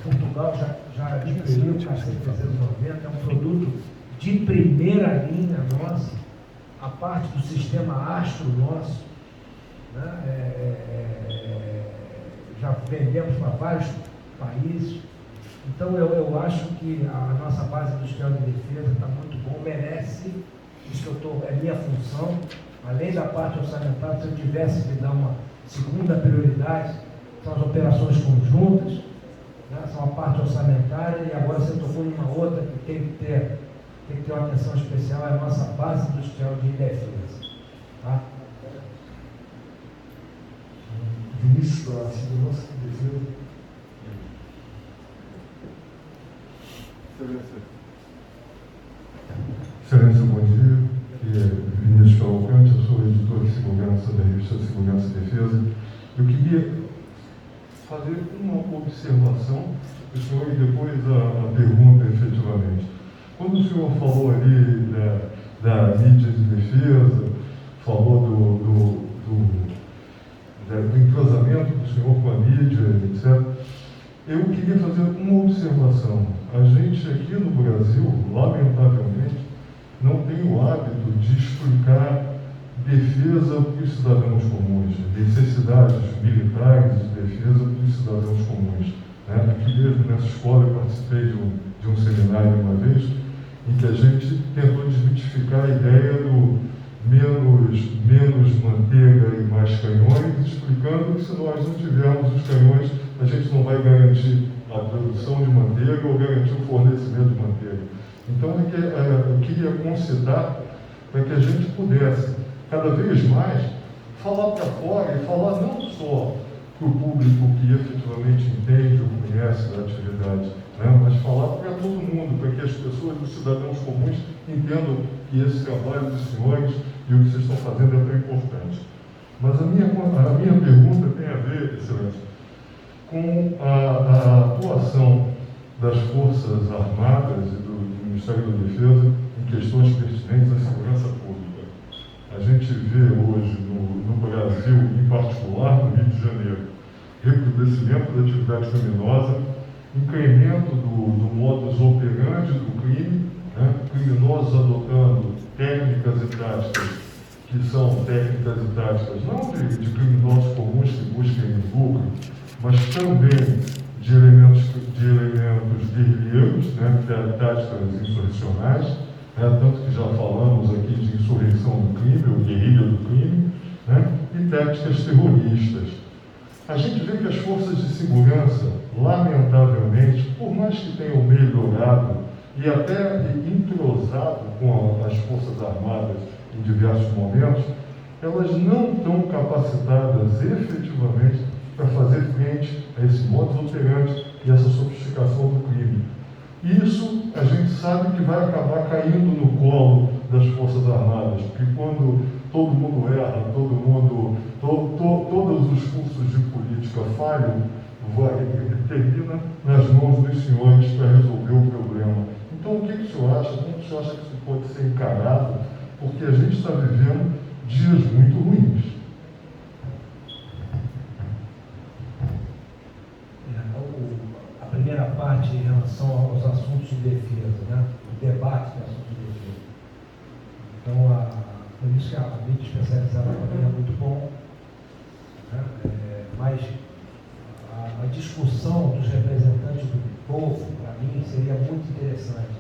Portugal já adquiriu o KC-390, é um produto de primeira linha nossa, a parte do sistema Astro nosso, já vendemos para vários países. Então eu acho que a nossa base industrial de defesa está muito bom, merece isso que é minha função, além da parte orçamentária. Se eu tivesse que dar uma segunda prioridade, são as operações conjuntas, são a parte orçamentária, e agora você tocou numa outra que tem que ter uma atenção especial, é a nossa base industrial de defesa. Tá? Ministro da Segurança e Defesa. Excelência, bom dia. Aqui é Vinícius Cavalcante, eu sou editor de segurança da revista Segurança e Defesa. Eu queria fazer uma observação, senhor, e depois a pergunta efetivamente. Quando o senhor falou ali da mídia de defesa, falou do entrosamento do senhor com a mídia, etc., eu queria fazer uma observação. A gente aqui no Brasil, lamentavelmente, não tem o hábito de explicar defesa para os cidadãos comuns, necessidades militares de defesa para os cidadãos comuns. Aqui mesmo nessa escola eu participei de um seminário uma vez, em que a gente tentou desmitificar a ideia do menos manteiga e mais canhões, explicando que se nós não tivermos os canhões, a gente não vai garantir a produção de manteiga ou garantir o fornecimento de manteiga. Então, eu queria concitar para que a gente pudesse, cada vez mais, falar para fora e falar não só para o público que efetivamente entende ou conhece da atividade, mas falar para todo mundo, para que as pessoas, os cidadãos comuns, entendam que esse trabalho dos senhores e o que vocês estão fazendo é tão importante. Mas a minha pergunta tem a ver, Excelência, com a atuação das Forças Armadas e do Ministério da Defesa em questões pertinentes à segurança pública. A gente vê hoje no Brasil, em particular no Rio de Janeiro, recrudescimento da atividade criminosa, incremento do modus operandi do crime, criminosos adotando técnicas e táticas que são técnicas e táticas não de criminosos comuns que busquem lucro, mas também de elementos guerrilheiros, táticas insurrecionais, tanto que já falamos aqui de insurreição do crime, ou guerrilha do crime, e táticas terroristas. A gente vê que as forças de segurança, lamentavelmente, por mais que tenham melhorado e até entrosado com as Forças Armadas em diversos momentos, elas não estão capacitadas efetivamente para fazer frente a esse modus operandi e essa sofisticação do crime. Isso a gente sabe que vai acabar caindo no colo das Forças Armadas, porque quando todo mundo erra, todos os cursos de política falham, termina nas mãos dos senhores para resolver o problema. Então, o que o senhor acha? Como o senhor acha que isso pode ser encarado? Porque a gente está vivendo dias muito ruins. A primeira parte em relação aos assuntos de defesa, né? O debate de assuntos de defesa. Então, por isso que a mídia especializada também é muito bom, né? Mas a discussão dos representantes do povo, para mim, seria muito interessante,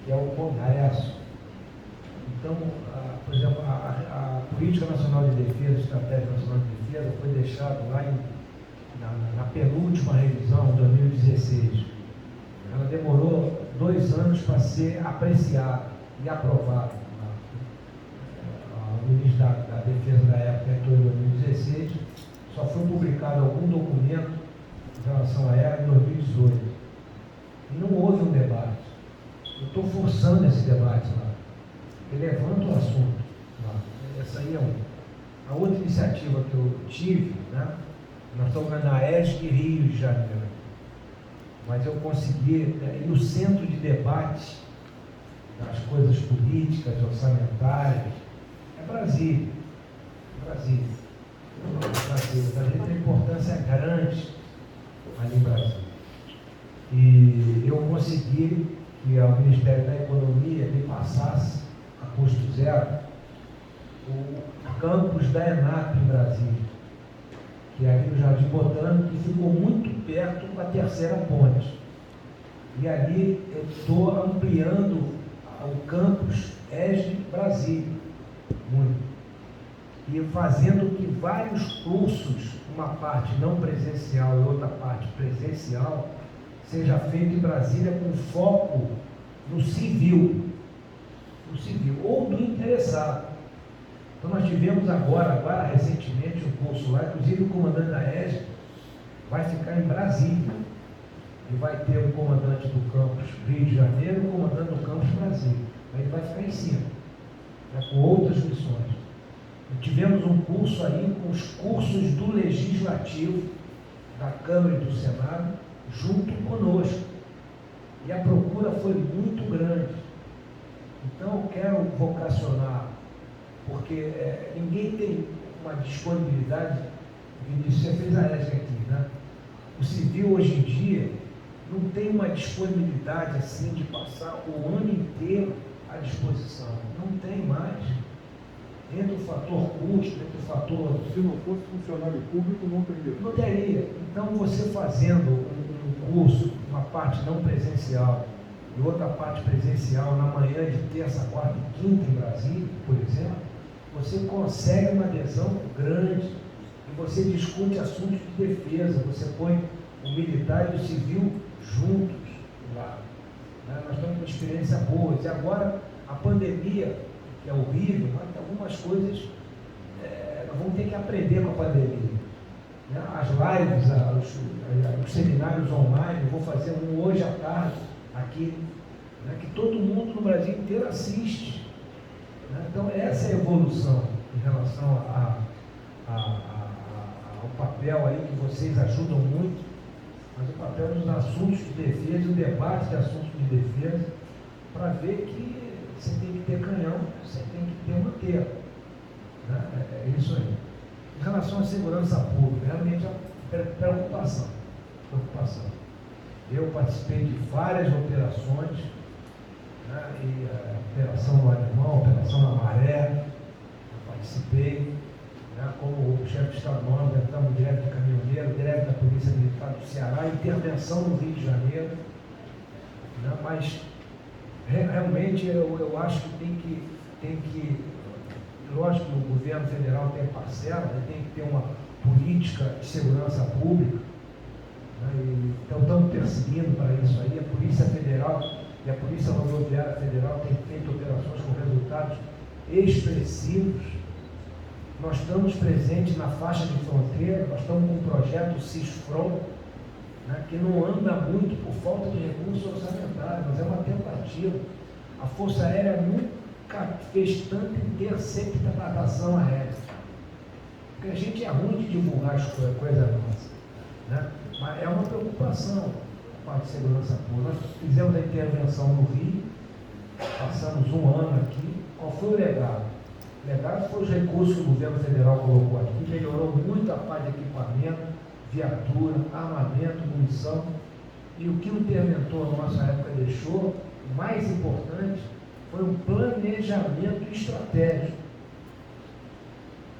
que é o Congresso. Então, por exemplo, a Política Nacional de Defesa, a Estratégia Nacional de Defesa, foi deixada lá na penúltima revisão, em 2016. Ela demorou 2 anos para ser apreciada e aprovada. O ministro da Defesa da época entrou em 2016, só foi publicado algum documento em relação a ela em 2018. E não houve um debate. Eu estou forçando esse debate lá. Eu levanto o assunto lá. Essa aí é uma. A outra iniciativa que eu tive, né? Nós estamos na ESG Rio de Janeiro. Mas eu consegui ir no centro de debate das coisas políticas, orçamentárias. É Brasília. Brasília. Brasília tem importância grande ali em Brasília. E eu consegui que o Ministério da Economia me passasse a custo zero o campus da ENAP em Brasília, que é ali no Jardim Botânico, que ficou muito perto da terceira ponte. E ali eu estou ampliando o campus ESG Brasília, muito. E fazendo que vários cursos, uma parte não presencial e outra parte presencial, seja feito em Brasília com foco no civil, ou do interessado. Então nós tivemos agora recentemente um curso lá, inclusive o comandante da ESG vai ficar em Brasília, e vai ter o comandante do campus Rio de Janeiro e o comandante do campus Brasília. Aí ele vai ficar em cima, né, com outras missões. E tivemos um curso aí com os cursos do Legislativo, da Câmara e do Senado, junto conosco. E a procura foi muito grande. Então eu quero vocacionar, porque ninguém tem uma disponibilidade, você fez a ESG aqui, né? O civil hoje em dia não tem uma disponibilidade assim de passar o ano inteiro à disposição. Não tem mais. Entra o fator custo, entra o fator... Se não fosse funcionário público, não teria. Não teria. Então, você fazendo um curso, uma parte não presencial e outra parte presencial na manhã de terça, quarta e quinta em Brasília, por exemplo, você consegue uma adesão grande e você discute assuntos de defesa, você põe o militar e o civil juntos lá. Né? Nós estamos com experiência boa. E agora, a pandemia, que é horrível, mas algumas coisas nós vamos ter que aprender com a pandemia. Né? As lives, os seminários online, eu vou fazer um hoje à tarde aqui, né? Que todo mundo no Brasil inteiro assiste. Né? Então, essa é a evolução em relação ao papel aí que vocês ajudam muito, mas o papel dos assuntos de defesa, o debate de assuntos de defesa, para ver que você tem que ter canhão, você tem que ter manteiro. Né? É isso aí. Em relação à segurança pública, realmente é preocupação. Eu participei de várias operações, né? E a Operação no Animal, a Operação na Maré, eu participei, né? Como o chefe de Estado-Maior, entramos direto de caminhoneiro, direto da Polícia Militar do Ceará, intervenção no Rio de Janeiro, né? Mas realmente eu acho que tem que, lógico que o governo federal tem parcela, né? Tem que ter uma política de segurança pública, né? Então estamos perseguindo para isso aí. A Polícia Federal e a Polícia Rodoviária Federal têm feito operações com resultados expressivos. Nós estamos presentes na faixa de fronteira, nós estamos com o projeto CISFRON, né, que não anda muito por falta de recursos orçamentários, mas é uma tentativa. A Força Aérea nunca fez tanto em ter sempre tratação aérea. Porque a gente é ruim de divulgar as coisas nossas, né? Mas é uma preocupação com a segurança pública. Nós fizemos a intervenção no Rio, passamos um ano aqui. Qual foi o legado? O legado foi os recursos que o governo federal colocou aqui, melhorou muito a parte de equipamento, viatura, armamento, munição. E o que o interventor na nossa época deixou, o mais importante, foi um planejamento estratégico,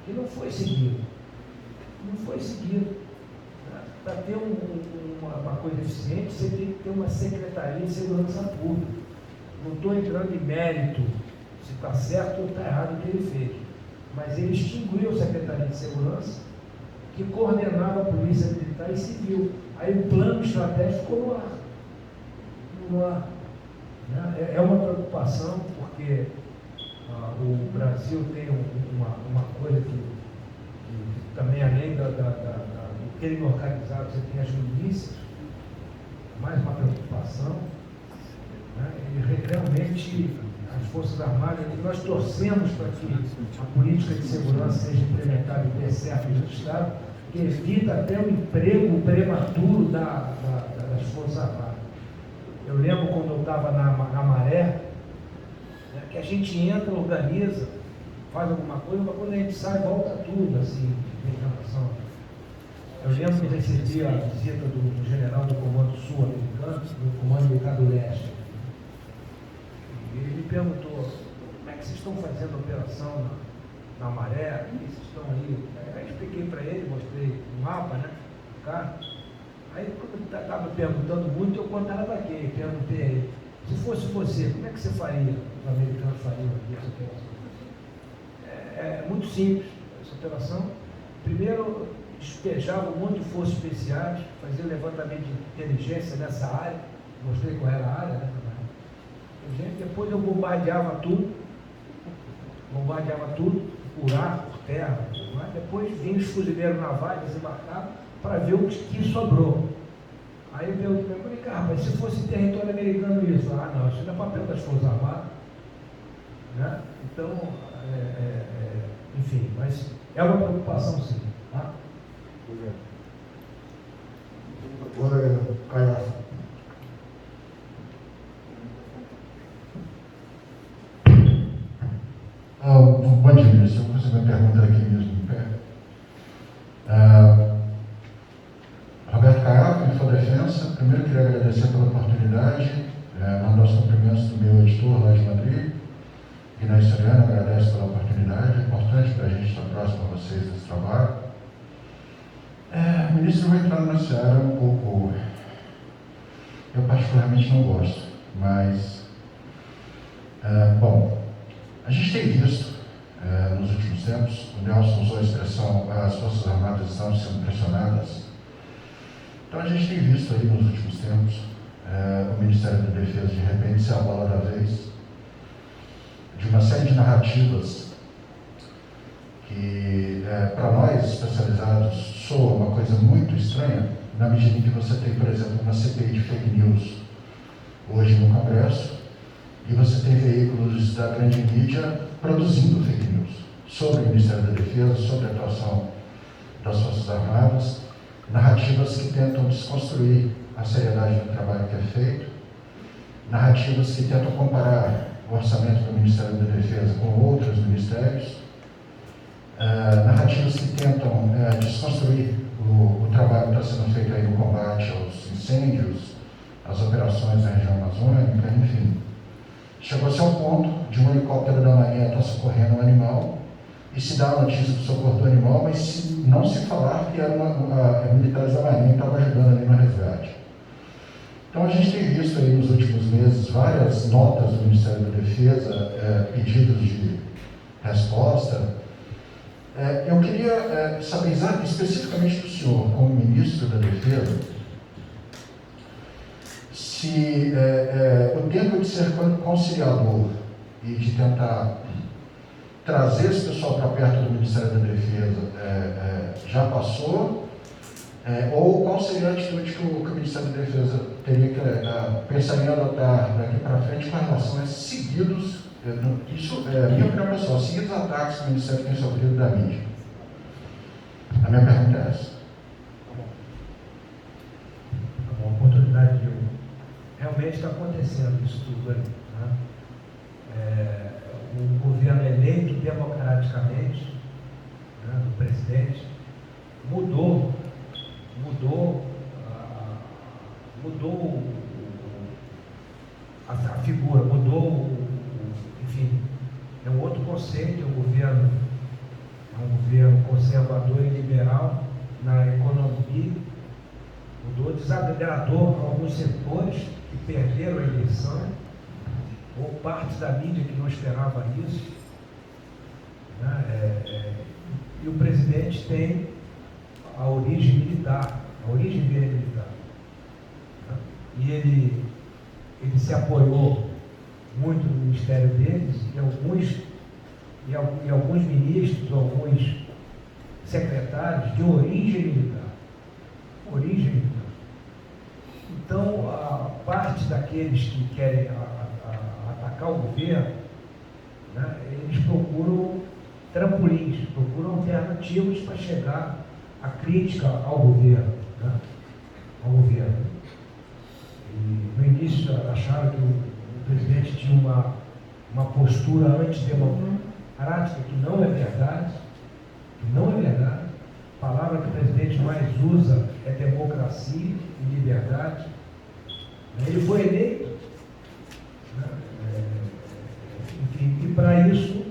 que não foi seguido. Não foi seguido. Para ter uma coisa eficiente, você tem que ter uma Secretaria de Segurança Pública. Não estou entrando em mérito se está certo ou está errado o que ele fez. Mas ele extinguiu a Secretaria de Segurança, que coordenava a Polícia Militar e Civil. Aí o plano estratégico ficou no ar. No ar. É uma preocupação, porque o Brasil tem uma coisa que também, além do crime organizado, você tem as milícias, mais uma preocupação. Né? E realmente as Forças Armadas, nós torcemos para que a política de segurança seja implementada e dê certo no Estado, que evita até o emprego prematuro das Forças Armadas. Eu lembro quando eu estava na Maré, né, que a gente entra, organiza, faz alguma coisa, mas quando a gente sai, volta tudo, assim, em relação. Eu lembro que eu recebi a visita do general do Comando Sul americano, do Comando Militar do Leste. E ele me perguntou, como é que vocês estão fazendo a operação na Maré? Vocês estão aí? Aí eu expliquei para ele, mostrei um mapa, né? Cara. Aí quando ele estava perguntando muito, eu contra-ataquei, perguntei a ele, se fosse você, como é que você faria? Os americanos fariam essa operação? É muito simples essa operação. Primeiro, despejavam muito forças especiais, faziam levantamento de inteligência nessa área, mostrei qual era a área, né? Depois eu bombardeava tudo, por ar, por terra, depois vinha os fuzileiros navais, desembarcavam, para ver o que sobrou. Aí eu falei, cara, rapaz, se fosse território americano isso, não, isso não é papel das Forças Armadas, né? Então, enfim, mas é uma preocupação sim, tá? Agora, Caio. Bom dia, ministro. Eu vou fazer minha pergunta aqui mesmo em pé. Roberto Caiafa, Infodefensa. Primeiro, queria agradecer pela oportunidade, mandar os cumprimentos do meu editor lá de Madrid. E na Historiana, agradeço pela oportunidade. É importante para a gente estar próximo a vocês nesse trabalho. O ministro vai entrar numa seara um pouco... Eu particularmente não gosto, mas... bom, a gente tem visto, nos últimos tempos, o Nelson usou a expressão, as Forças Armadas estão sendo pressionadas. Então a gente tem visto aí nos últimos tempos o Ministério da Defesa de repente ser a bola da vez de uma série de narrativas que para nós especializados soa uma coisa muito estranha, na medida em que você tem, por exemplo, uma CPI de fake news hoje no Congresso e você tem veículos da grande mídia produzindo fake news sobre o Ministério da Defesa, sobre a atuação das Forças Armadas, narrativas que tentam desconstruir a seriedade do trabalho que é feito, narrativas que tentam comparar o orçamento do Ministério da Defesa com outros ministérios, narrativas que tentam desconstruir o trabalho que está sendo feito aí no combate aos incêndios, às operações na região amazônica, enfim. Chegou-se ao ponto de um helicóptero da Marinha estar socorrendo um animal e se dá a notícia do socorro do animal, mas não se falar que eram militares da Marinha que estavam ajudando ali no resgate. Então a gente tem visto aí nos últimos meses várias notas do Ministério da Defesa, pedidos de resposta. Eu queria saber especificamente do senhor, como ministro da Defesa, se o tempo de ser conciliador e de tentar trazer esse pessoal para perto do Ministério da Defesa já passou, Ou qual seria a atitude que o Ministério da Defesa pensaria em adotar daqui para frente com relação a seguidos, isso é a minha opinião pessoal, seguidos ataques que o Ministério tem sofrido da mídia? A minha pergunta é essa. Uma oportunidade de realmente está acontecendo isso tudo ali. Né? O governo eleito democraticamente, né, do presidente, mudou a figura, enfim, é um outro conceito, é um governo conservador e liberal na economia, mudou, desagradou alguns setores que perderam a eleição, ou partes da mídia que não esperava isso, né? E o presidente tem a origem militar, a origem dele é militar, né? E ele se apoiou muito no ministério deles e alguns ministros, alguns secretários de origem militar. Então, a parte daqueles que querem atacar o governo, né, eles procuram trampolins, procuram alternativas para chegar à crítica ao governo. Né, E no início acharam que o presidente tinha uma postura antidemocrática, que não é verdade. A palavra que o presidente mais usa é democracia e liberdade. Ele foi eleito, né? Enfim, e para isso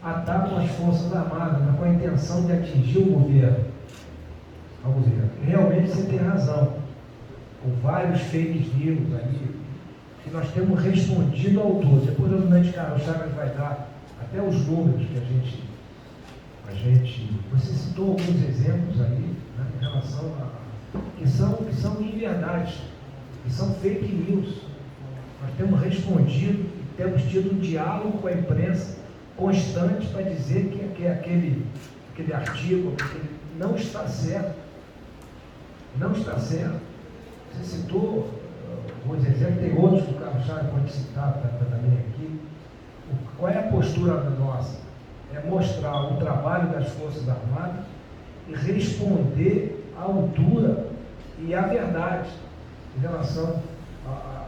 atacam as Forças Armadas, mas com a intenção de atingir o governo. E realmente você tem razão, com vários fake news ali, que nós temos respondido ao todo. Depois o almirante Carlos Chagas vai dar até os números que a gente você citou alguns exemplos aí, né, em relação que são inverdades, que são fake news. Nós temos respondido e temos tido um diálogo com a imprensa constante para dizer que aquele artigo não está certo. Não está certo. Você citou alguns exemplos, tem outros que o Carlos Chagas pode citar também aqui. Qual é a postura nossa? É mostrar o trabalho das Forças Armadas e responder à altura e à verdade em relação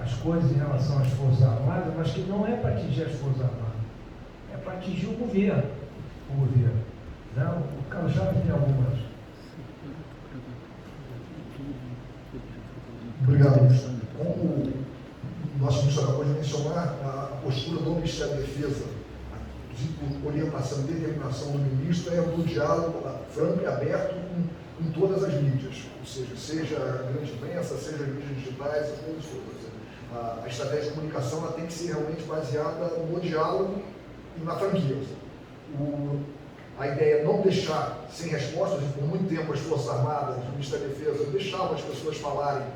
às coisas, em relação às Forças Armadas, mas que não é para atingir as Forças Armadas, é para atingir o governo. Não, o Carlos Chagas tem algumas. Obrigado. Como o nosso ministro acabou de mencionar, a postura do Ministério da Defesa, a orientação e determinação do ministro é do diálogo franco e aberto com todas as mídias, ou seja a grande imprensa, seja as mídias digitais, a estratégia de comunicação ela tem que ser realmente baseada no diálogo e na franqueza. A ideia é não deixar sem respostas, e por muito tempo as Forças Armadas, o Ministério da Defesa, deixavam as pessoas falarem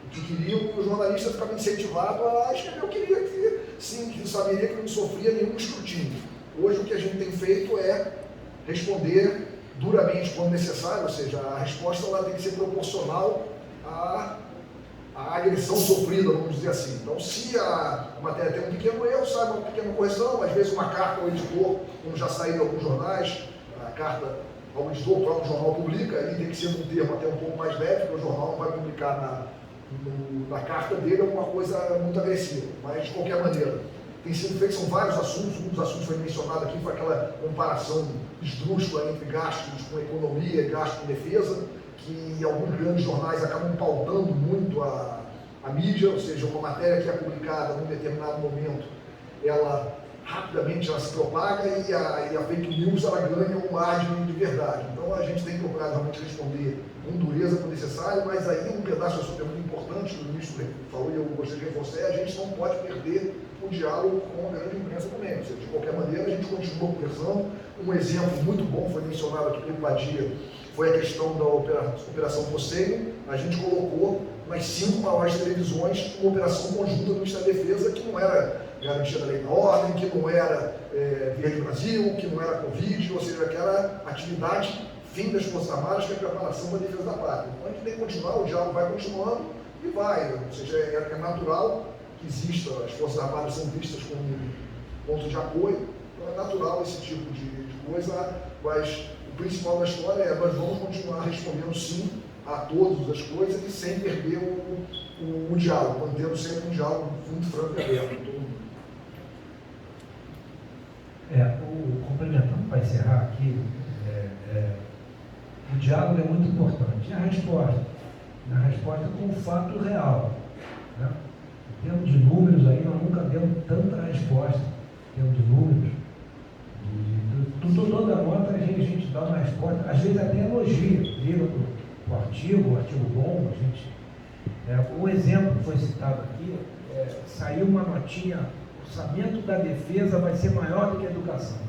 o que queriam, e o jornalista ficava incentivado a escrever o que queria, que saberia que não sofria nenhum escrutínio. Hoje o que a gente tem feito é responder duramente quando necessário, ou seja, a resposta ela tem que ser proporcional à agressão sofrida, vamos dizer assim. Então, se a matéria tem um pequeno erro, sai uma pequena correção, às vezes uma carta ao editor, como já saiu em alguns jornais, a carta ao editor, o próprio jornal publica, aí tem que ser num termo até um pouco mais leve, porque o jornal não vai publicar na carta dele alguma coisa muito agressiva, mas de qualquer maneira. Tem sido feito, são vários assuntos, um dos assuntos foi mencionado aqui, foi aquela comparação esdrúxula entre gastos com economia e gastos com defesa, que alguns grandes jornais acabam pautando muito a mídia, ou seja, uma matéria que é publicada num determinado momento, ela rapidamente se propaga e a fake news ela ganha um margem de verdade. Então a gente tem procurado realmente responder com dureza quando necessário, mas aí um pedaço muito importante que o ministro falou e eu gostaria de reforçar, a gente não pode perder o diálogo com a grande imprensa também. Ou seja, de qualquer maneira, a gente continua conversando. Um exemplo muito bom foi mencionado aqui pelo Badia, foi a questão da Operação Poseidon. A gente colocou nas 5 maiores televisões uma operação conjunta do Ministério da Defesa que não era garantia da lei da ordem, que não era Verde Brasil, que não era Covid, ou seja, que era atividade fim das Forças Armadas, que é a preparação para a defesa da pátria. Então a gente tem que continuar, o diálogo vai continuando e vai, ou seja, é natural que exista, as Forças Armadas são vistas como ponto de apoio, então é natural esse tipo de coisa, mas o principal da história é nós vamos continuar respondendo sim a todas as coisas e sem perder o diálogo, mantendo sempre um diálogo muito franco e aberto com todo mundo. Complementando para encerrar aqui, o diálogo é muito importante. E a resposta com o fato real. Né? Em termos de números, aí nós nunca demos tanta resposta. Em termos de números, toda nota a gente dá uma resposta, às vezes até elogia, vira o artigo bom, a gente. Um exemplo que foi citado aqui, saiu uma notinha, o orçamento da defesa vai ser maior do que a educação.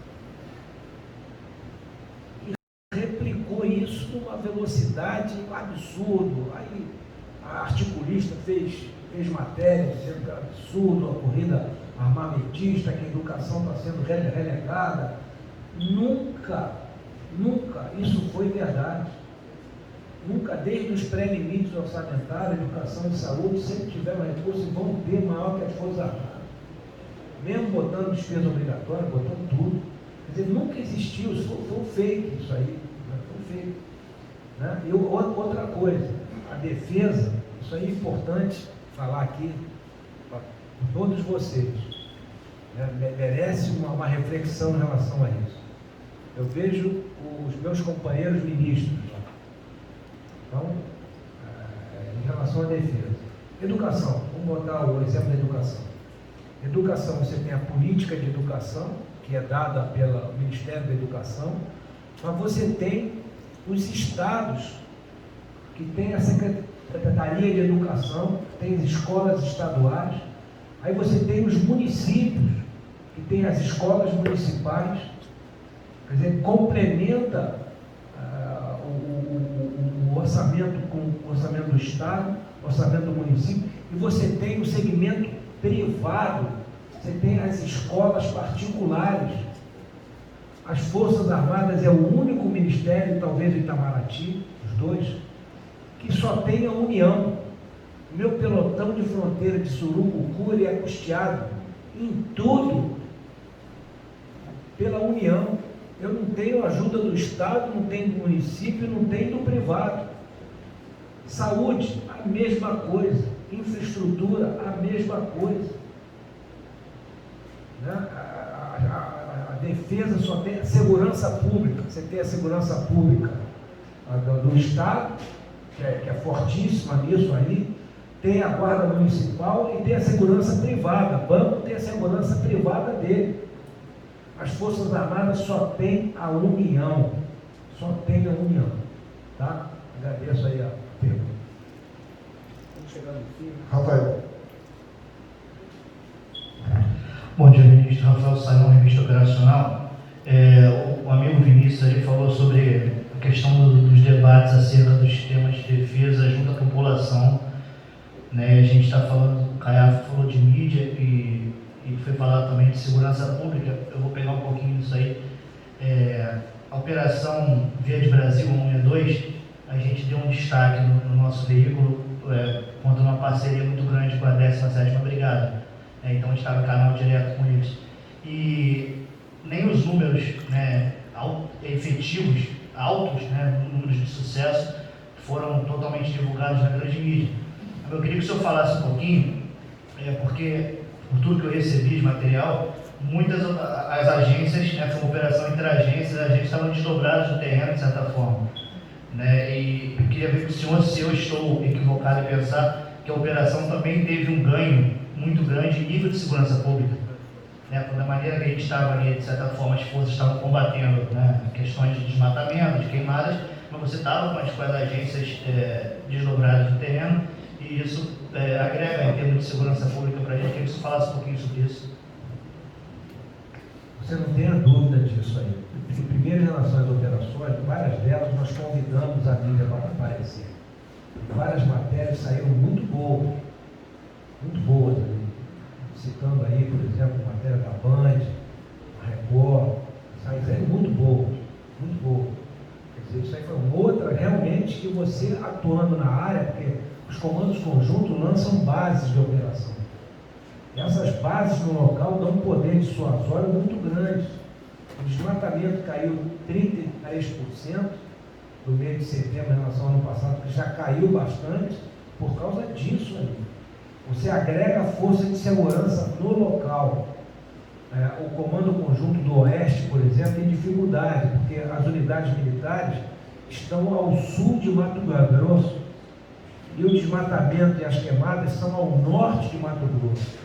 Replicou isso numa velocidade absurda. Aí a articulista fez matéria dizendo que era absurdo, a corrida armamentista, que a educação está sendo relegada. Nunca isso foi verdade. Nunca, desde os pré-limites orçamentários, educação e saúde, sempre tiveram recursos e vão ter maior que as Forças Armadas. Mesmo botando despesa obrigatória, botando tudo. Quer dizer, nunca existiu, isso foi um fake isso aí. Foi um fake. Né? E outra coisa, a defesa, isso aí é importante falar aqui para todos vocês. Né? Merece uma reflexão em relação a isso. Eu vejo os meus companheiros ministros lá. Então, em relação à defesa. Educação, vamos botar o exemplo da educação. Educação, você tem a política de educação, que é dada pelo Ministério da Educação, mas você tem os estados, que tem a Secretaria de Educação, tem as escolas estaduais, aí você tem os municípios, que tem as escolas municipais, quer dizer, complementa o orçamento com o orçamento do Estado, orçamento do município, e você tem o segmento privado, você tem as escolas particulares. As Forças Armadas é o único ministério, talvez o Itamaraty, os dois, que só tem a União. O meu pelotão de fronteira de Surucucuri é custeado em tudo pela União. Eu não tenho ajuda do Estado, não tenho do município, não tenho do privado. Saúde, a mesma coisa. Infraestrutura, a mesma coisa. Né? A defesa só tem a segurança pública. Você tem a segurança pública do Estado, que é fortíssima nisso aí, tem a guarda municipal e tem a segurança privada. O banco tem a segurança privada dele. As Forças Armadas só tem a União. Só tem a União. Tá? Agradeço aí a pergunta. Vamos chegar no fim. Rafael. Bom dia, ministro. Rafael Simão, Revista Operacional. O amigo Vinícius ali falou sobre a questão dos debates acerca dos temas de defesa junto à população. Né? A gente está falando, o Caiafo falou de mídia e foi falar também de segurança pública. Eu vou pegar um pouquinho disso aí. A Operação Verde Brasil 162, a gente deu um destaque no nosso veículo contra uma parceria muito grande com a 17ª Brigada. Então a gente estava em canal direto com eles. E nem os números, né, efetivos, altos, né, números de sucesso, foram totalmente divulgados na grande mídia. Eu queria que o senhor falasse um pouquinho, porque por tudo que eu recebi de material, muitas as agências, né, foi uma operação entre agências, as agências estavam desdobradas no terreno, de certa forma. Né, e eu queria ver com o senhor se eu estou equivocado em pensar que a operação também teve um ganho muito grande em nível de segurança pública. Né, da maneira que a gente estava ali, de certa forma, as forças estavam combatendo, né, questões de desmatamento, de queimadas, mas você estava com as agências desdobradas no terreno, e isso agrega em termos de segurança pública para a gente. Queria que você falasse um pouquinho sobre isso. Você não tenha dúvida disso aí. Primeiro, em relação às operações, várias delas nós convidamos a mídia para aparecer. Várias matérias saíram muito boas ali. Citando aí, por exemplo, a matéria da Band, a Record, saíram muito boas, muito boas. Quer dizer, isso aí de você atuando na área, porque os comandos conjuntos lançam bases de operação. Essas bases no local dão um poder dissuasório muito grande. O desmatamento caiu 33% do mês de setembro em relação ao ano passado, que já caiu bastante por causa disso aí. Você agrega força de segurança no local. O Comando Conjunto do Oeste, por exemplo, tem dificuldade, porque as unidades militares estão ao sul de Mato Grosso e o desmatamento e as queimadas são ao norte de Mato Grosso,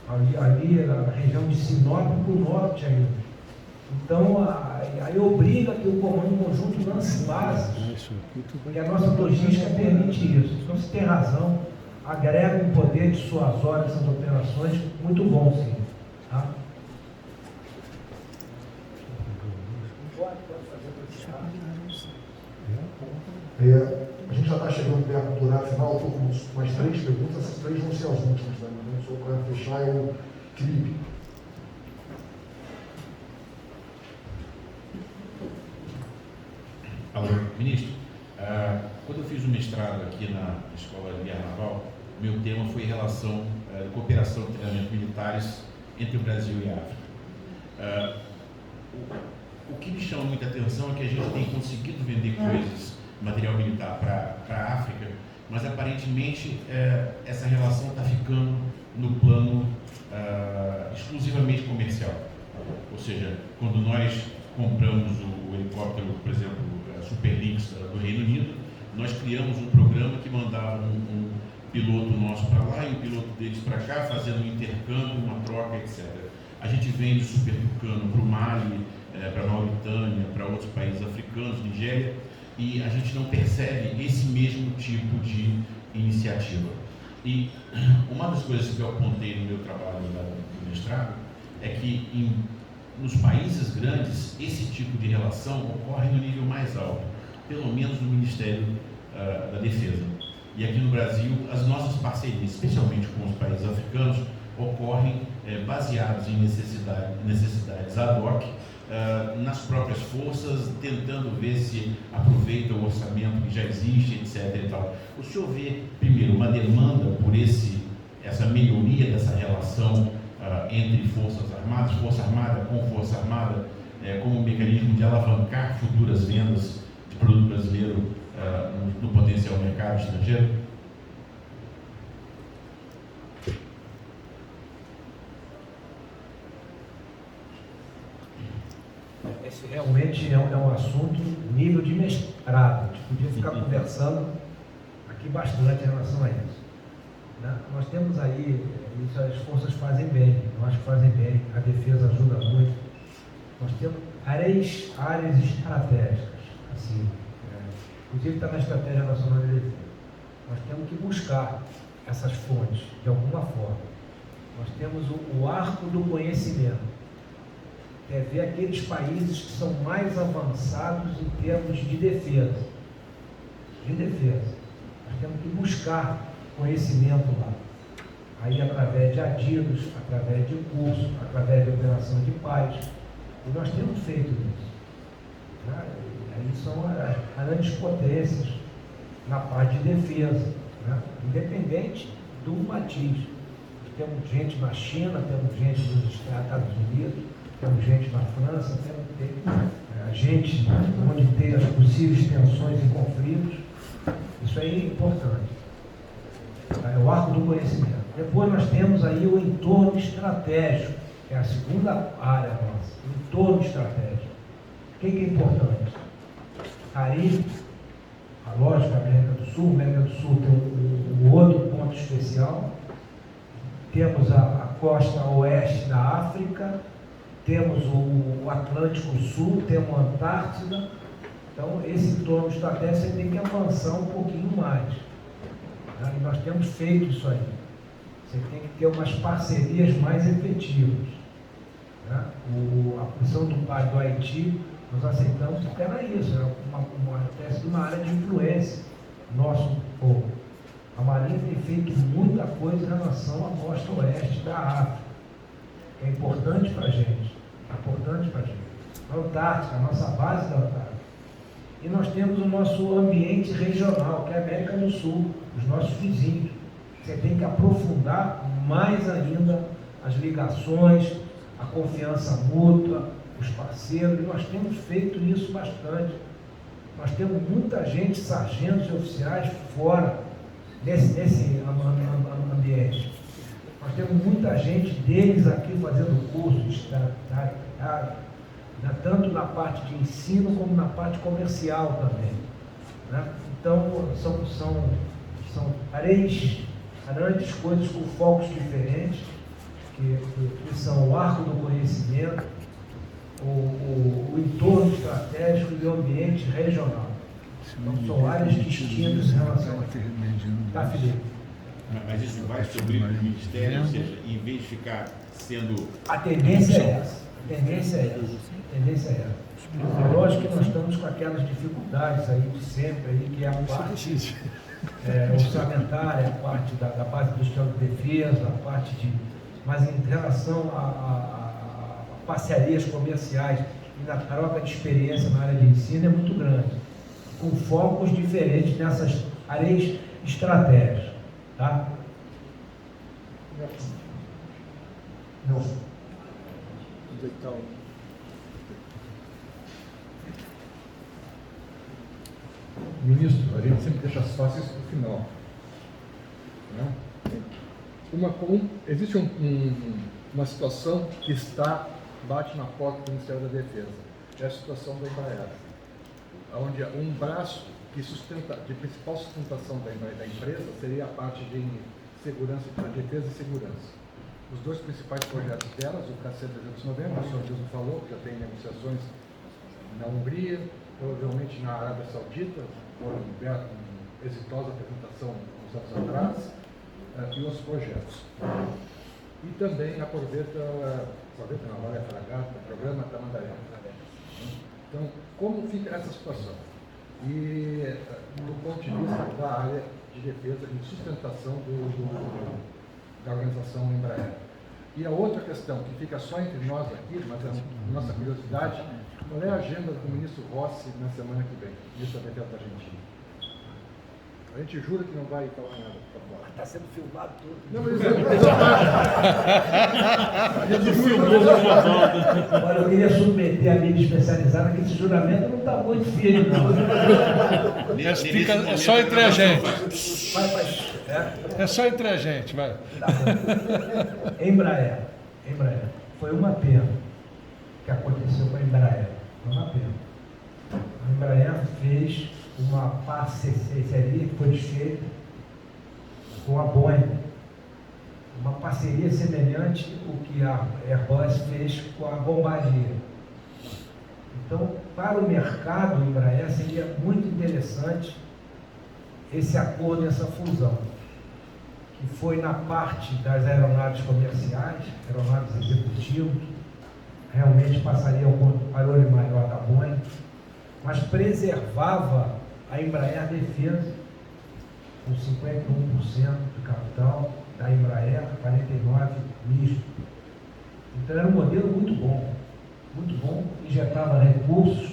ali na região de Sinop para o norte ainda. Então, aí obriga que o Comando Conjunto lance bases, porque a nossa logística permite isso. Então, você tem razão, agrega um poder dissuasório nessas operações, muito bom, sim. Tá? A gente já está chegando perto do horário final, estou com umas 3 perguntas, essas 3 vão ser as últimas, né? Então, para fechar é o Felipe. Alô, ministro. Quando eu fiz o mestrado aqui na Escola de Guerra Naval, meu tema foi relação de cooperação e treinamento militares entre o Brasil e a África. O que me chama muita atenção é que a gente tem conseguido vender coisas, material militar para a África, mas aparentemente essa relação está ficando no plano exclusivamente comercial. Ou seja, quando nós compramos o helicóptero, por exemplo, Super Lynx do Reino Unido, nós criamos um programa que mandava um piloto nosso para lá e um piloto deles para cá, fazendo um intercâmbio, uma troca, etc. A gente vende o Super Tucano para o Mali, para a Mauritânia, para outros países africanos, Nigéria, e a gente não percebe esse mesmo tipo de iniciativa. E uma das coisas que eu apontei no meu trabalho do mestrado é que nos países grandes esse tipo de relação ocorre no nível mais alto, pelo menos no Ministério da Defesa. E aqui no Brasil, as nossas parcerias, especialmente com os países africanos, ocorrem baseados em necessidades ad hoc, nas próprias forças, tentando ver se aproveita o orçamento que já existe, etc. E tal. O senhor vê, primeiro, uma demanda por essa melhoria dessa relação entre Forças Armadas, Força Armada com Força Armada, como um mecanismo de alavancar futuras vendas de produto brasileiro no potencial mercado estrangeiro? Esse realmente é um assunto nível de mestrado. A gente podia ficar conversando aqui bastante em relação a isso. Né? Nós temos aí, isso as forças fazem bem, eu acho que fazem bem, a defesa ajuda muito. Nós temos 3 áreas estratégicas, assim, inclusive está na Estratégia Nacional de Defesa. Nós temos que buscar essas fontes de alguma forma. Nós temos o arco do conhecimento. É ver aqueles países que são mais avançados em termos de defesa. Nós temos que buscar conhecimento lá. Aí através de adidos, através de curso, através de operação de paz. E nós temos feito isso. Né? Aí são as grandes potências na parte de defesa, né? Independente do matiz. Temos gente na China, temos gente nos Estados Unidos, temos gente na França, temos gente onde tem as possíveis tensões e conflitos. Isso aí é importante. É o arco do conhecimento. Depois nós temos aí o entorno estratégico, que é a segunda área nossa, o entorno estratégico. O que é importante? Caribe, a lógica da América do Sul tem um outro ponto especial. Temos a costa oeste da África, temos o Atlântico Sul, temos a Antártida. Então, esse entorno estratégico você tem que avançar um pouquinho mais. Né? E nós temos feito isso aí. Você tem que ter umas parcerias mais efetivas. Né? A missão do pai do Haiti, nós aceitamos porque era isso, era uma espécie de uma área de influência nosso povo. A Marinha tem feito muita coisa em relação à costa oeste da África. É importante para a gente. A Antártica, a nossa base da Antártica. E nós temos o nosso ambiente regional, que é a América do Sul, os nossos vizinhos. Você tem que aprofundar mais ainda as ligações, a confiança mútua, os parceiros, e nós temos feito isso bastante. Nós temos muita gente, sargentos e oficiais fora desse ambiente. Nós temos muita gente deles aqui fazendo cursos, tanto na parte de ensino como na parte comercial também. Né? Então, são três grandes coisas com focos diferentes, que são o arco do conhecimento, o entorno estratégico e o ambiente regional. Então, são áreas distintas em relação a isso. Tá, Felipe? Mas isso vai sobre o Ministério, ou seja, em vez de ficar sendo... A tendência é essa. A tendência é essa. É lógico que nós estamos com aquelas dificuldades aí de sempre, aí, que é a parte orçamentária, a parte da base industrial de defesa, a parte de... Mas em relação a parcerias comerciais e na troca de experiência na área de ensino é muito grande, com focos diferentes nessas áreas estratégicas. Tá? Nelson. Ministro, a gente sempre deixa as fáceis para o final. Né? Existe uma situação que bate na porta do Ministério da Defesa. É a situação da Embraer, onde um braço que de principal sustentação da empresa seria a parte de segurança, para defesa e segurança. Os dois principais projetos delas, o KC-390, o senhor Gilson falou, que já tem negociações na Hungria, provavelmente na Arábia Saudita, foram exitosa apresentação uns anos atrás, e outros projetos. E também a corveta não, olha a fragata, o programa Tamandaré. Então, como fica essa situação? E do ponto de vista da área de defesa e sustentação da organização Embraer. E a outra questão, que fica só entre nós aqui, mas é nossa curiosidade, qual é a agenda do ministro Rossi na semana que vem, ministro da Defesa da Argentina? A gente jura que não vai falar nada para fora. Está sendo filmado tudo. Não, mas Olha, eu queria submeter a mídia especializada que esse juramento não está muito firme, não. É só entre a gente. Vai. É só entre a gente, vai. Tá bom. Embraer. Foi uma pena que aconteceu com a Embraer. Foi uma pena. A Embraer fez uma parceria que foi desfeita com a Boeing. Uma parceria semelhante ao que a Airbus fez com a Bombardier. Então, para o mercado Embraer seria muito interessante esse acordo, essa fusão, que foi na parte das aeronaves comerciais, aeronaves executivas, realmente passaria ao controle maior da Boeing, mas preservava a Embraer Defesa, com 51% do capital da Embraer, 49% misto. Então era um modelo muito bom, injetava recursos.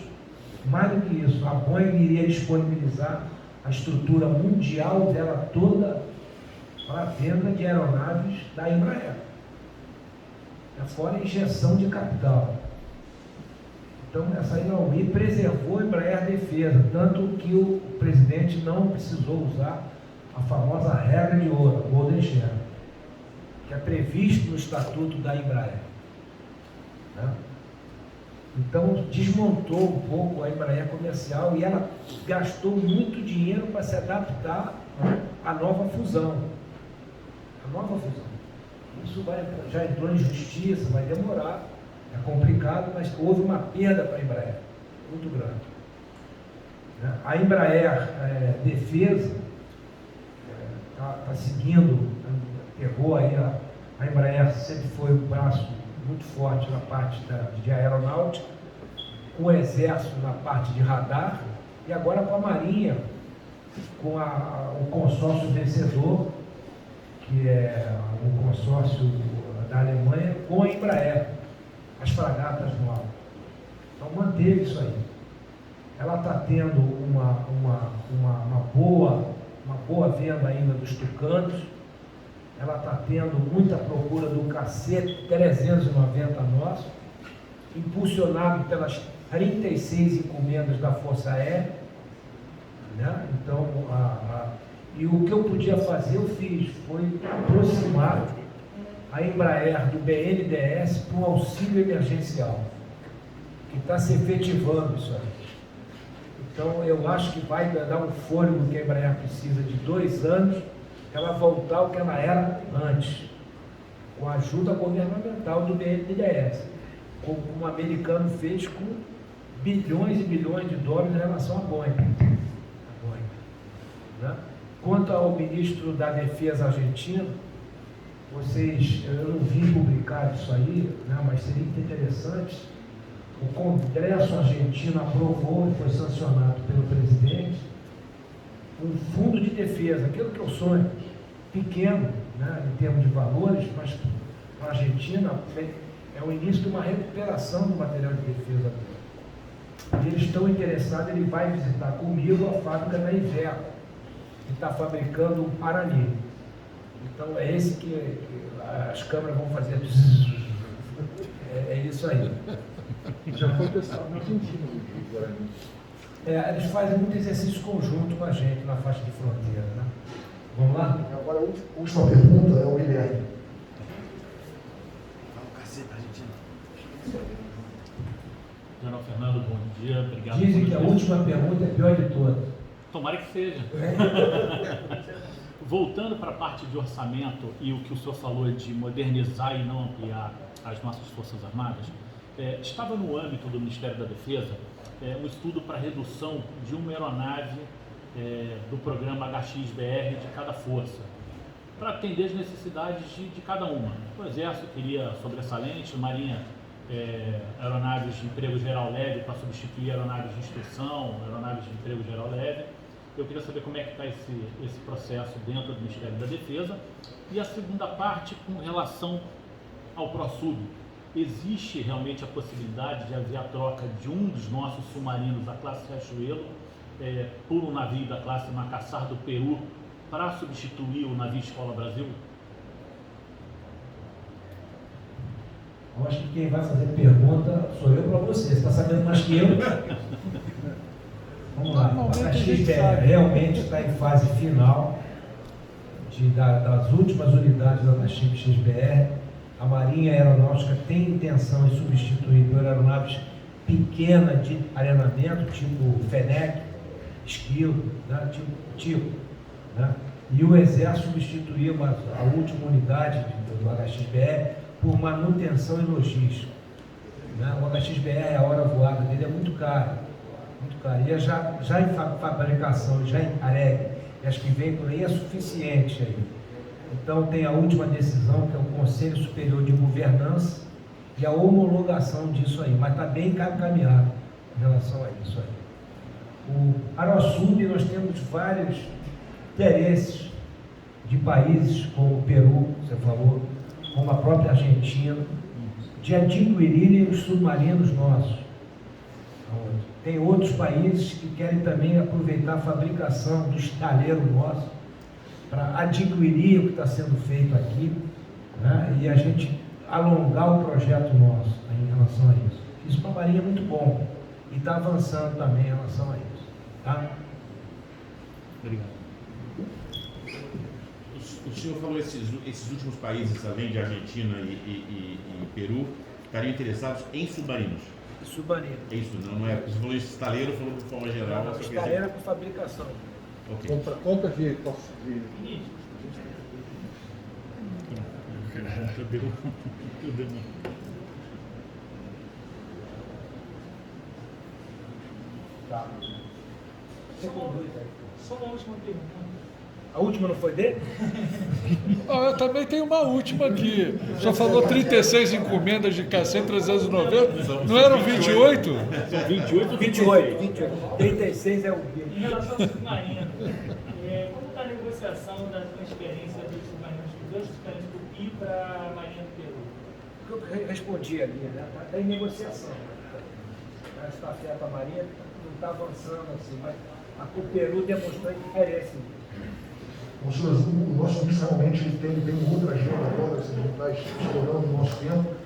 Mais do que isso, a Boeing iria disponibilizar a estrutura mundial dela toda para a venda de aeronaves da Embraer. Fora a injeção de capital. Então, essa aí não, e preservou a Embraer Defesa, tanto que o presidente não precisou usar a famosa regra de ouro, a Golden Share, que é previsto no estatuto da Embraer. Né? Então, desmontou um pouco a Embraer comercial e ela gastou muito dinheiro para se adaptar à nova fusão. Isso já entrou em justiça, vai demorar. É complicado, mas houve uma perda para a Embraer, muito grande. A Embraer Defesa está seguindo, pegou aí, a Embraer sempre foi um braço muito forte na parte de aeronáutica, com o Exército na parte de radar, e agora com a Marinha, com o consórcio vencedor, que é o consórcio da Alemanha, com a Embraer. As fragatas no alto. Então manteve isso aí. ela está tendo uma boa venda ainda dos tucanos, ela está tendo muita procura do KC-390 nosso, impulsionado pelas 36 encomendas da Força Aérea, né? Então, e o que eu podia fazer, eu fiz, foi aproximar a Embraer do BNDES para um auxílio emergencial, que está se efetivando isso aí. Então, eu acho que vai dar um fôlego que a Embraer precisa de 2 anos, ela voltar ao que ela era antes, com a ajuda governamental do BNDES, como o americano fez com bilhões e bilhões de dólares em relação à Boeing. Né? Quanto ao ministro da Defesa argentino, eu não vi publicado isso aí, né, mas seria interessante. O Congresso argentino aprovou e foi sancionado pelo presidente um fundo de defesa, aquilo que eu sonho, pequeno, né, em termos de valores, mas para a Argentina é o início de uma recuperação do material de defesa dele. E eles estão interessados, ele vai visitar comigo a fábrica da Iveco, que está fabricando um Parani. Então é esse que as câmeras vão fazer. É isso aí. Já foi testado na Argentina, Guarani. Eles fazem muito exercício conjunto com a gente na faixa de fronteira, né? Vamos lá? Agora a última pergunta é o Guilherme. General Fernando, bom dia, obrigado. Dizem que a última pergunta é a pior de todas. Tomara que seja. Voltando para a parte de orçamento e o que o senhor falou de modernizar e não ampliar as nossas Forças Armadas, estava no âmbito do Ministério da Defesa um estudo para redução de uma aeronave do programa HXBR de cada força, para atender as necessidades de cada uma. O Exército queria sobressalente, Marinha aeronaves de emprego geral leve para substituir aeronaves de instrução, aeronaves de emprego geral leve. Eu queria saber como é que está esse processo dentro do Ministério da Defesa. E a segunda parte, com relação ao ProSub. Existe realmente a possibilidade de haver a troca de um dos nossos submarinos da classe Riachuelo por um navio da classe Macassar do Peru para substituir o navio Escola Brasil? Eu acho que quem vai fazer pergunta sou eu para você. Você está sabendo mais que eu. Vamos lá. A XBR realmente está em fase final das últimas unidades da XBR. A Marinha Aeronáutica tem intenção de substituir por aeronaves pequenas de arenamento, tipo Fenec, Esquilo, né? tipo né? E o Exército substituiu a última unidade do HXBR por manutenção e logística. Né? O HXBR, a hora voada dele é muito caro. Muito caro. E já em fabricação, já em AREG, e as que vêm por aí é suficiente aí. Então tem a última decisão, que é o Conselho Superior de Governança, e a homologação disso aí, mas está bem encaminhado em relação a isso aí. O Aerosub, nós temos vários interesses de países como o Peru, você falou, como a própria Argentina, de adquirirem os submarinos nossos. Tem outros países que querem também aproveitar a fabricação do estaleiro nosso para adquirir o que está sendo feito aqui, né? E a gente alongar o projeto nosso em relação a isso. Isso para a Marinha é muito bom e está avançando também em relação a isso. Tá? Obrigado. O senhor falou esses últimos países, além de Argentina e Peru, estariam interessados em submarinos. Submarino. É isso, não é? Você falou isso, estaleiro, falou de forma geral. Não, estaleiro é para fabricação. Okay. Compra de Tá. Só uma última pergunta. A última não foi dele? Eu também tenho uma última aqui. O senhor falou 36 encomendas de KC-390, não eram 28? São 28. 28. 36 é o dele. Em relação ao submarino, como está a negociação da transferência dos submarinos, dos dois submarinos do PI para a Marinha do Peru? Eu respondi ali, né? Está em negociação. Está afeta a Marinha, não está avançando, assim, mas o Peru demonstrou diferença. Bom, senhores, o nosso ministro realmente tem outra agenda agora, assim, está estourando o nosso tempo.